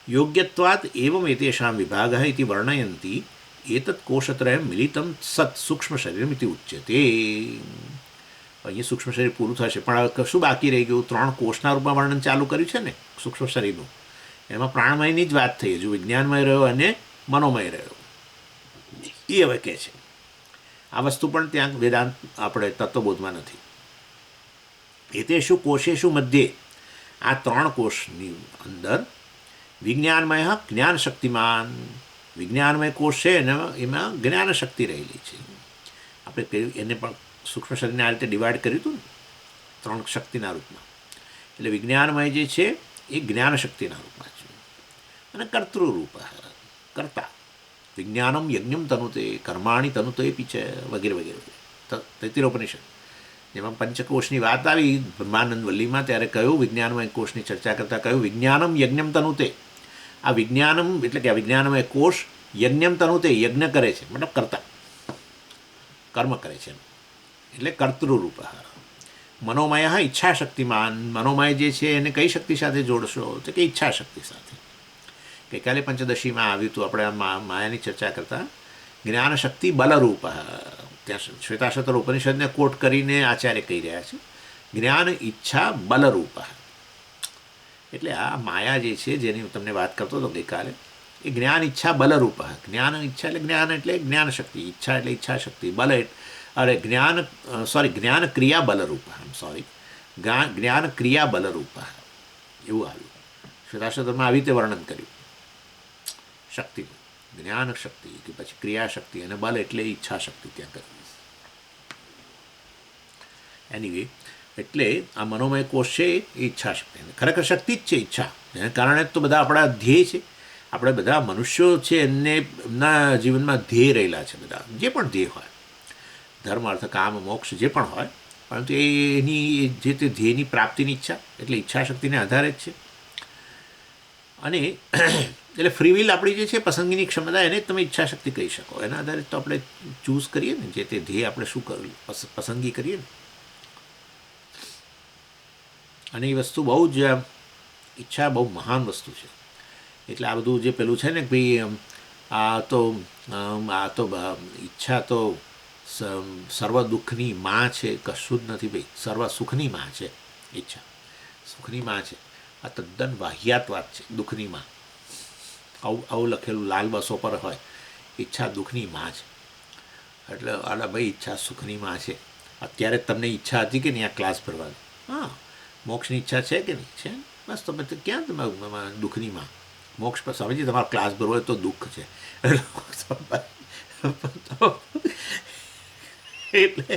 યોગ્યત્વાત એવમ એતેષાં વિભાગ ઇતિ વર્ણયન્તિ એતत् કોશત્રયમ મિલિતમ સત સૂક્ષ્મ શરીરમિતિ ઉચ્યતે. અહીંયા સૂક્ષ્મ શરીર પૂરું થશે, પણ કશું બાકી રહી ગયું? 3 કોષના રૂપમાં વર્ણન ચાલુ કર્યું છે ને સૂક્ષ્મ શરીરનું, એમાં પ્રાણમયની જ વાત થઈ, હજુ વિજ્ઞાનમય રહ્યો અને મનોમય રહ્યો. એ હવે કહે છે આ વસ્તુ પણ ત્યાં વેદાંત આપણે તત્વબોધમાં નથી. એતેષુ કોશેષુ મધ્યે, આ 3 કોષની અંદર વિજ્ઞાનમય જ્ઞાન શક્તિમાન, વિજ્ઞાનમય કોષ છે અને એમાં જ્ઞાન શક્તિ રહેલી છે. આપણે કહ્યું એને પણ સૂક્ષ્મ શરીરને આ રીતે ડિવાઈડ કર્યું હતું ને 3 શક્તિના રૂપમાં. એટલે વિજ્ઞાનમય જે છે એ જ્ઞાન શક્તિના રૂપમાં છે, અને કર્તૃરૂપ, કર્તા. વિજ્ઞાનમ યજ્ઞમ તનુતે કર્માણી તનુતે પીછે વગેરે વગેરે. તૈત્તિરોપનિષદ, જેમાં પંચકોષની વાત આવી બ્રહ્માનંદ વલ્લીમાં, ત્યારે કહ્યું વિજ્ઞાનમય કોષની ચર્ચા કરતાં કહ્યું વિજ્ઞાનમ યજ્ઞમ તનુતે. આ વિજ્ઞાનમ એટલે કે આ વિજ્ઞાનમય કોષ યજ્ઞમ તનુતે, યજ્ઞ કરે છે, મતલબ કરતા, કર્મ કરે છે, એટલે કર્તૃરૂપ. મનોમય ઈચ્છાશક્તિમાન, મનોમય જે છે એને કઈ શક્તિ સાથે જોડશો? તો કે ઈચ્છાશક્તિ સાથે. ગઈકાલે પંચદશીમાં આવ્યું હતું, આપણે માયાની ચર્ચા કરતાં, જ્ઞાનશક્તિ બલરૂપ. ત્યાં શ્વેતાશ્વતર ઉપનિષદને કોટ કરીને આચાર્ય કહી રહ્યા છે જ્ઞાન ઈચ્છા બલરૂપ. એટલે આ માયા જે છે જેની હું તમને વાત કરતો હતો ગઈકાલે, એ જ્ઞાન ઈચ્છા બલરૂપ. જ્ઞાન ઈચ્છા એટલે જ્ઞાન શક્તિ, ઈચ્છા એટલે ઈચ્છા શક્તિ, બલ જ્ઞાન ક્રિયા બલરૂપ, જ્ઞાન ક્રિયા બલરૂપ એવું આવ્યું. શ્વેતાશ્વતરમાં આવી રીતે વર્ણન કર્યું શક્તિનું, જ્ઞાન શક્તિ કે પછી ક્રિયાશક્તિ, અને બલ એટલે ઈચ્છા શક્તિ ત્યાં કર્યું. એનીવે, એટલે આ મનોમય કોષ છે એ ઈચ્છા શક્તિ, ખરેખર શક્તિ જ છે ઈચ્છા. એને કારણે તો બધા આપણા ધ્યેય છે. આપણે બધા મનુષ્યો છે એમના જીવનમાં ધ્યેય રહેલા છે, બધા જે પણ ધ્યેય હોય, ધર્મ અર્થ કામ મોક્ષ જે પણ હોય, પરંતુ એની જે તે ધ્યેયની પ્રાપ્તિની ઈચ્છા, એટલે ઈચ્છા શક્તિને આધારે જ છે. અને એટલે ફ્રી વિલ આપણી જે છે પસંદગીની ક્ષમતા, એને જ તમે ઈચ્છાશક્તિ કહી શકો. એના આધારે તો આપણે ચૂઝ કરીએ ને, જે તે ધ્યેય આપણે શું કરવું, પસંદગી કરીએ ને. અને એ વસ્તુ બહુ જ, ઈચ્છા બહુ મહાન વસ્તુ છે. એટલે આ બધું જે પેલું છે ને કે ભાઈ આ તો ઈચ્છા તો સર્વ દુઃખની માં છે, કશું જ નથી ભાઈ. સર્વ સુખની માં છે ઈચ્છા, સુખની માં છે. આ તદ્દન વાહિયાત વાત છે, દુઃખની માં. આવું લખેલું લાલ બસો પર હોય, ઈચ્છા દુઃખની માં છે. એટલે અલા ભાઈ, ઈચ્છા સુખની માં છે. અત્યારે તમને ઈચ્છા હતી કે નહીં આ ક્લાસ ભરવાની? હા, મોક્ષની ઈચ્છા છે કે નહીં? છે. બસ તમે ક્યાં તમે દુઃખની માં? મોક્ષ પર સમજી તમારો ક્લાસ ભરવો હોય તો દુઃખ છે. એટલે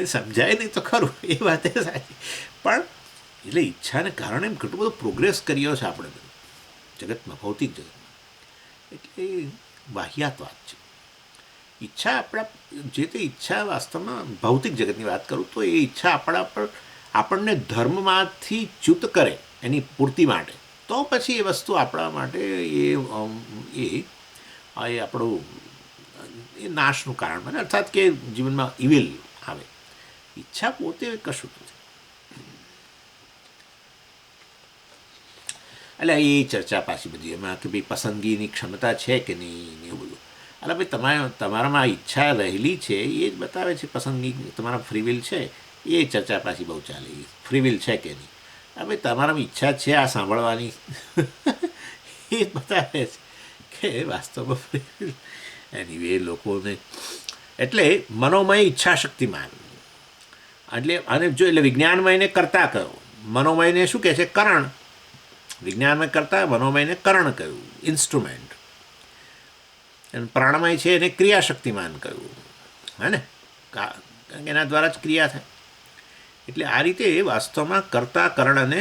સમજાય નહીં તો ખરું, એ વાત એ સાચી. પણ એટલે ઈચ્છાને કારણે એમ કેટલું બધું પ્રોગ્રેસ કર્યો છે આપણે બધું જગતમાં, ભૌતિક જગતમાં. એટલે વાહિયાત વાત છે. ઈચ્છા આપણા જે તે ઈચ્છા વાસ્તવમાં ભૌતિક જગતની વાત કરું તો એ ઈચ્છા આપણા પર આપણને ધર્મમાંથી ચ્યુત કરે એની પૂર્તિ માટે, તો પછી એ વસ્તુ આપણા માટે એ આપણું એ નાશનું કારણ બને, અર્થાત કે જીવનમાં ઇવિલ આવે. ઈચ્છા પોતે કશું નથી. એટલે એ ચર્ચા પાછી બધી એમાં કે ભાઈ પસંદગીની ક્ષમતા છે કે નહીં, એવું બધું. એટલે ભાઈ તમારામાં ઈચ્છા રહેલી છે એ જ બતાવે છે. પસંદગી તમારા ફ્રીવિલ છે, એ ચર્ચા પાછી બહુ ચાલે. ફ્રીવિલ છે કે નહીં, હવે તમારામાં ઈચ્છા છે આ સાંભળવાની, એ જ બતાવે છે કે વાસ્તવમાં ફ્રીવિલ એની એ લોકોને. એટલે મનોમય ઈચ્છાશક્તિમાન. એટલે અને જો એટલે વિજ્ઞાનમયને કરતા કહ્યું, મનોમયને શું કહે છે? કરણ. વિજ્ઞાનમય કરતા, મનોમયને કરણ કહ્યું, ઇન્સ્ટ્રુમેન્ટ. અને પ્રાણમય છે એને ક્રિયાશક્તિમાન કહ્યું, હે ને? કારણ કે એના દ્વારા જ ક્રિયા થાય. એટલે આ રીતે વાસ્તવમાં કર્તા, કરણ અને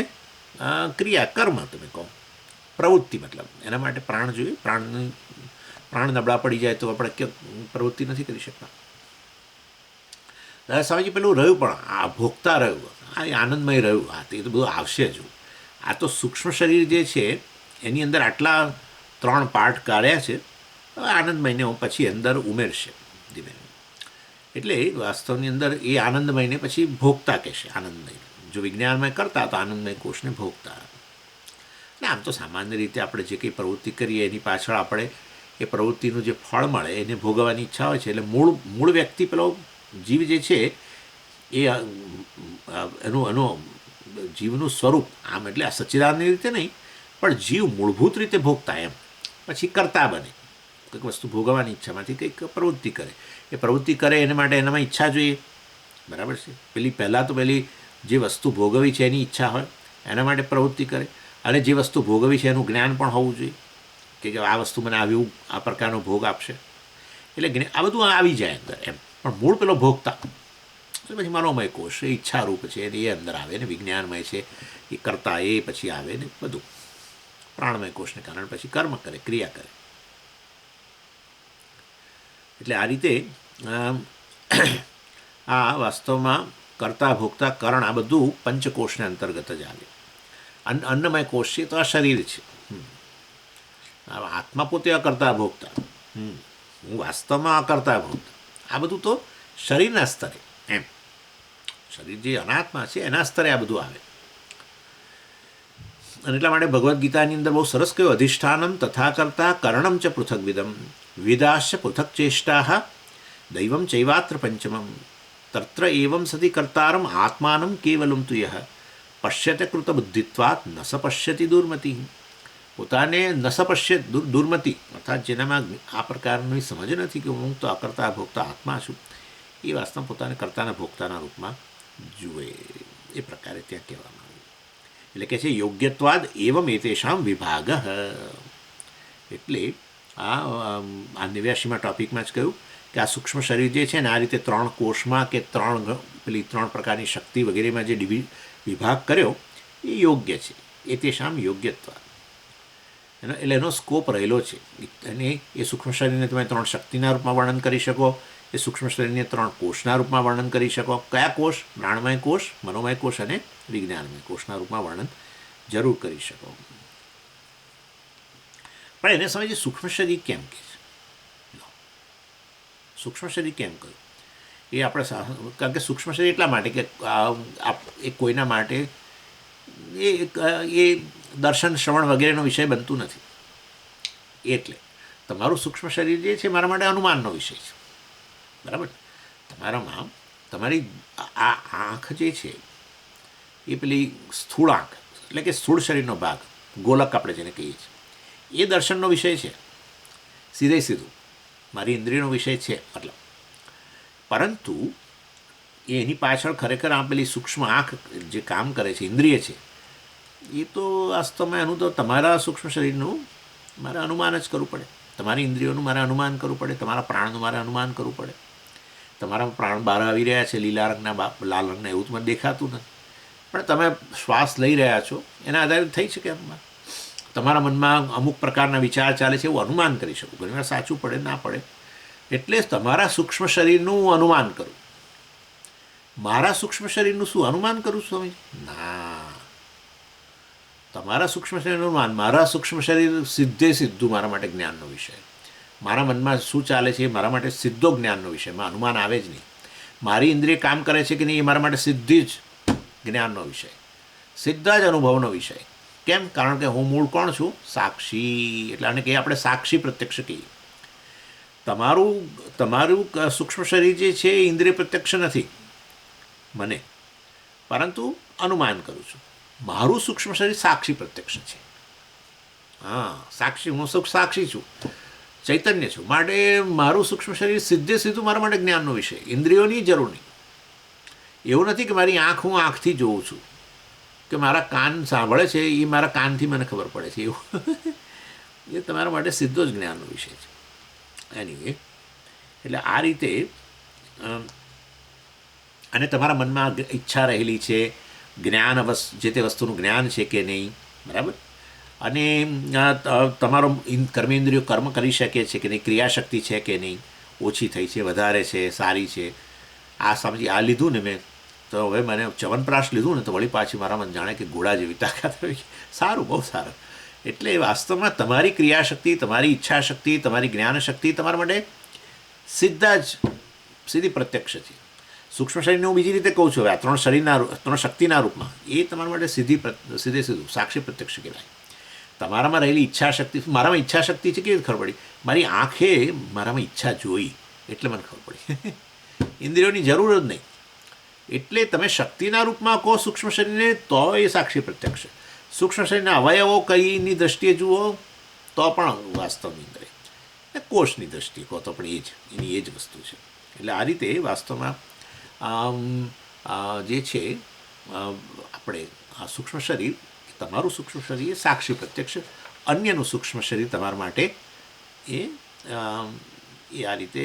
ક્રિયા, કર્મ તમે કહો, પ્રવૃત્તિ. મતલબ એના માટે પ્રાણ જોઈએ. પ્રાણ નબળા પડી જાય તો આપણે પ્રવૃત્તિ નથી કરી શકતા. દાદા સ્વામીજી પેલું રહ્યું પણ આ ભોગતા રહ્યું, આ આનંદમય રહ્યું. આ તે તો બધું આવશે જ. આ તો સૂક્ષ્મ શરીર જે છે એની અંદર આટલા 3 પાર્ટ કાઢ્યા છે. હવે આનંદમયને પછી અંદર ઉમેરશે ધીમે. એટલે વાસ્તવની અંદર એ આનંદમયને પછી ભોગતા કહેશે. આનંદમય જો વિજ્ઞાનમય કરતા તો આનંદમય કોષને ભોગતા. ને આમ તો સામાન્ય રીતે આપણે જે કંઈ પ્રવૃત્તિ કરીએ એની પાછળ આપણે એ પ્રવૃત્તિનું જે ફળ મળે એને ભોગવવાની ઈચ્છા હોય છે. એટલે મૂળ વ્યક્તિ પેલો જીવ જે છે એ એનું જીવનું સ્વરૂપ આમ, એટલે આ સચ્ચિદાનની રીતે નહીં, પણ જીવ મૂળભૂત રીતે ભોગતા. એમ પછી કરતા બને, કંઈક વસ્તુ ભોગવવાની ઈચ્છામાંથી કંઈક પ્રવૃત્તિ કરે. એ પ્રવૃત્તિ કરે એને માટે એનામાં ઈચ્છા જોઈએ, બરાબર છે? પહેલાં તો જે વસ્તુ ભોગવી છે એની ઈચ્છા હોય, એના માટે પ્રવૃત્તિ કરે. અને જે વસ્તુ ભોગવી છે એનું જ્ઞાન પણ હોવું જોઈએ કે આ વસ્તુ મને આવ્યું, આ પ્રકારનો ભોગ આપશે. એટલે આ બધું આવી જાય અંદર એમ. પણ મૂળ પેલો ભોગતા. પછી મનોમય કોષ એ ઈચ્છારૂપ છે, એ અંદર આવે ને. વિજ્ઞાનમય છે એ કરતા, એ પછી આવે ને બધું. પ્રાણમય કોષને કારણે પછી કર્મ કરે, ક્રિયા કરે. એટલે આ રીતે આ વાસ્તવમાં કરતા, ભોગતા, કરણ આ બધું પંચકોષને અંતર્ગત જ આવે. અન્નમય કોષ છે તો આ શરીર છે. આત્મા પોતે અકર્તા ભોગતા, હું વાસ્તવમાં અકર્તા ભોગતા. આ બધું તો શરીરના સ્તરે એમ. શરીર જે અનાત્મા છે એના સ્તરે આ બધું આવે. અને એટલા માટે ભગવદ્ ગીતાની અંદર બહુ સરસ કહ્યું, અધિષ્ઠાનમ તથા કરતા કરણમ ચ પૃથક વિદમ વિદાશ્ચ પૃથક ચેષ્ટા દૈવમ ચૈવાત્ર પંચમમ તત્ર એવમ સતિ કર્તારમ આત્માનમ કેવલમ તુ યહ પશ્યતે કૃત બુદ્ધિત્વાત ન સ પશ્યતિ દુર્મતિ. પોતાને ન સ પશ્ય દુર્મતિ, અર્થાત જેનામાં આ પ્રકારની સમજ નથી કે હું તો અકર્તા ભોગતા આત્મા છું, એ વાસ્તવ પોતાને કરતાના ભોગતાના રૂપમાં જુએ. એ પ્રકારે ત્યાં કહેવામાં આવ્યું. એટલે કે છે યોગ્યત્વાદ એવમ એતેષામ વિભાગ. એટલે આ 89માં ટોપિકમાં જ કહ્યું કે આ સૂક્ષ્મ શરીર જે છે ને આ રીતે 3 કોષમાં કે 3 પ્રકારની શક્તિ વગેરેમાં જે વિભાગ કર્યો એ યોગ્ય છે. એતેષામ યોગ્યત્વાદ, એટલે એનો સ્કોપ રહેલો છે. અને એ સૂક્ષ્મ શરીરને તમે 3 શક્તિના રૂપમાં વર્ણન કરી શકો, એ સૂક્ષ્મ શરીરને 3 કોષના રૂપમાં વર્ણન કરી શકો. કયા કોષ? પ્રાણમય કોષ, મનોમય કોષ અને વિજ્ઞાનમય કોષના રૂપમાં વર્ણન જરૂર કરી શકો. પણ એને સમજે સૂક્ષ્મ શરીર કેમ કે છે, સૂક્ષ્મ શરીર કેમ કહ્યું એ આપણે કારણ કે સૂક્ષ્મ શરીર એટલા માટે કે એ કોઈના માટે એ દર્શન શ્રવણ વગેરેનો વિષય બનતું નથી. એટલે તમારું સૂક્ષ્મ શરીર જે છે મારા માટે અનુમાનનો વિષય છે, બરાબર. તમારામાં તમારી આ આંખ જે છે એ પેલી સ્થૂળ આંખ એટલે કે સ્થૂળ શરીરનો ભાગ, ગોલક આપણે જેને કહીએ છીએ, એ દર્શનનો વિષય છે સીધું મારી ઇન્દ્રિયનો વિષય છે મતલબ. પરંતુ એની પાછળ ખરેખર આ પેલી સૂક્ષ્મ આંખ જે કામ કરે છે, ઇન્દ્રિય છે, એ તો વાસ્તવમાં એનું તો તમારા સૂક્ષ્મ શરીરનું મારે અનુમાન જ કરવું પડે, તમારી ઇન્દ્રિયોનું મારે અનુમાન કરવું પડે, તમારા પ્રાણનું મારે અનુમાન કરવું પડે. તમારા પ્રાણ બહાર આવી રહ્યા છે લીલા રંગના લાલ રંગના, એવું તો મને દેખાતું નથી, પણ તમે શ્વાસ લઈ રહ્યા છો એના આધારે થઈ શકે અનુમાન. તમારા મનમાં અમુક પ્રકારના વિચાર ચાલે છે એવું અનુમાન કરી શકું, ઘણીવાર સાચું પડે ના પડે. એટલે જ તમારા સૂક્ષ્મ શરીરનું હું અનુમાન કરું. મારા સૂક્ષ્મ શરીરનું શું અનુમાન કરું છું સ્વામી? ના, તમારા સૂક્ષ્મ શરીરનું અનુમાન, મારા સૂક્ષ્મ શરીર સીધું મારા માટે જ્ઞાનનો વિષય. મારા મનમાં શું ચાલે છે એ મારા માટે સીધો જ્ઞાનનો વિષય, એમાં અનુમાન આવે જ નહીં. મારી ઇન્દ્રિય કામ કરે છે કે નહીં એ મારા માટે સીધી જ જ્ઞાનનો વિષય, સીધા જ અનુભવનો વિષય. કેમ? કારણ કે હું મૂળ કોણ છું? સાક્ષી. એટલે આને કહીએ આપણે સાક્ષી પ્રત્યક્ષ કહીએ. તમારું સૂક્ષ્મ શરીર જે છે એ ઇન્દ્રિય પ્રત્યક્ષ નથી મને, પરંતુ અનુમાન કરું છું. મારું સૂક્ષ્મ શરીર સાક્ષી પ્રત્યક્ષ છે. હા, સાક્ષી, હું સાક્ષી છું, ચૈતન્ય છું, માટે મારું સૂક્ષ્મ શરીર સીધું મારા માટે જ્ઞાનનો વિષય, ઇન્દ્રિયોની જરૂર નહીં. એવું નથી કે મારી આંખ હું આંખથી જોઉં છું, કે મારા કાન સાંભળે છે એ મારા કાનથી મને ખબર પડે છે, એવું એ તમારા માટે સીધો જ જ્ઞાનનો વિષય છે. એનીવે, એટલે આ રીતે અને તમારા મનમાં ઈચ્છા રહેલી છે, જ્ઞાન જે તે વસ્તુનું જ્ઞાન છે કે નહીં, બરાબર. અને તમારો કર્મેન્દ્રિયો કર્મ કરી શકે છે કે નહીં, ક્રિયાશક્તિ છે કે નહીં, ઓછી થઈ છે, વધારે છે, સારી છે, આ સમજી આ લીધું ને મેં, તો હવે મને ચ્યવનપ્રાશ લીધું ને તો વળી પાછી મારા મન જાણે કે ઘોડા જેવી તાકાત આવી. સારું, બહુ સારું. એટલે વાસ્તવમાં તમારી ક્રિયાશક્તિ, તમારી ઈચ્છાશક્તિ, તમારી જ્ઞાનશક્તિ તમારા માટે સીધી પ્રત્યક્ષ છે. સૂક્ષ્મ શરીરને હું બીજી રીતે કહું છું, હવે આ ત્રણ શક્તિના રૂપમાં એ તમારા માટે સીધું સાક્ષી પ્રત્યક્ષ કહેવાય. તમારામાં રહેલી ઈચ્છાશક્તિ, મારામાં ઈચ્છાશક્તિ છે કેવી ખબર પડી? મારી આંખે મારામાં ઈચ્છા જોઈ એટલે મને ખબર પડી. ઇન્દ્રિયોની જરૂર જ નહીં. એટલે તમે શક્તિના રૂપમાં કહો સૂક્ષ્મ શરીરને તો એ સાક્ષી પ્રત્યક્ષ. સૂક્ષ્મ શરીરના અવયવો કઈની દ્રષ્ટિએ જુઓ તો પણ વાસ્તવની અંદર, કોષની દ્રષ્ટિએ કહો તો પણ એની એ જ વસ્તુ છે. એટલે આ રીતે વાસ્તવમાં જે છે આપણે આ સૂક્ષ્મ શરીર, તમારું સૂક્ષ્મ શરીર એ સાક્ષી પ્રત્યક્ષ, અન્યનું સૂક્ષ્મ શરીર તમારા માટે એ આ રીતે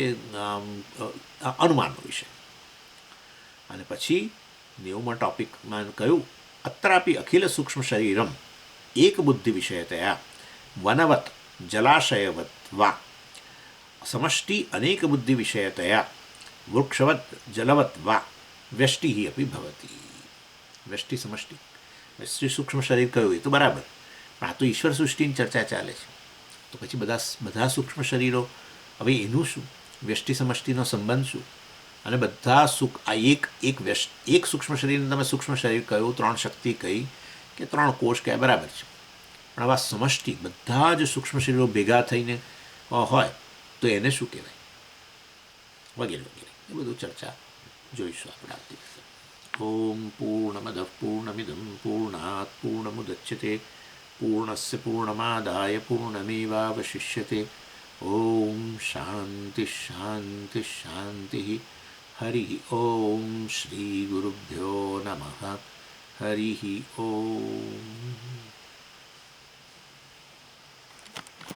અનુમાનનો વિષય. અને પછી 90મા ટૉપિકમાં કહ્યું, અત્રાપી અખિલ સૂક્ષ્મ શરીરમ એક બુદ્ધિ વિષયતયા વનવત જલાશયવત વા સમષ્ટિ અનેક બુદ્ધિ વિષયતયા વૃક્ષવત જલવત વા વ્યષ્ટિ અપી ભવતી. વ્યષ્ટિ સમષ્ટિ, વ્યષ્ટિ સૂક્ષ્મ શરીર કહ્યું એ તો બરાબર, પણ આ તો ઈશ્વર સૃષ્ટિની ચર્ચા ચાલે છે. તો પછી બધા સૂક્ષ્મ શરીરો, હવે એનું શું? વ્યષ્ટિ સમષ્ટિનો સંબંધ શું? અને બધા આ એક સૂક્ષ્મ શરીરને તમે સૂક્ષ્મ શરીર કહ્યું, 3 શક્તિ કહી કે 3 કોષ કહ્યા, બરાબર છે. પણ આવા સમષ્ટિ બધા જ સૂક્ષ્મ શરીરો ભેગા થઈને હોય તો એને શું કહેવાય? વગેરે વગેરે એ બધું ચર્ચા જોઈશું આપણે આવતી વખતે. ઓમ પૂર્ણમદ પૂર્ણમિદમ પૂર્ણાત પૂર્ણમુદચ્યતે પૂર્ણસ્ય પૂર્ણમાદાય પૂર્ણમેવાવશિષ્યતે. ઓમ શાંતિ શાંતિ શાંતિ. હરિ ઓમ શ્રી ગુરુભ્યો નમઃ. હરિ ઓમ.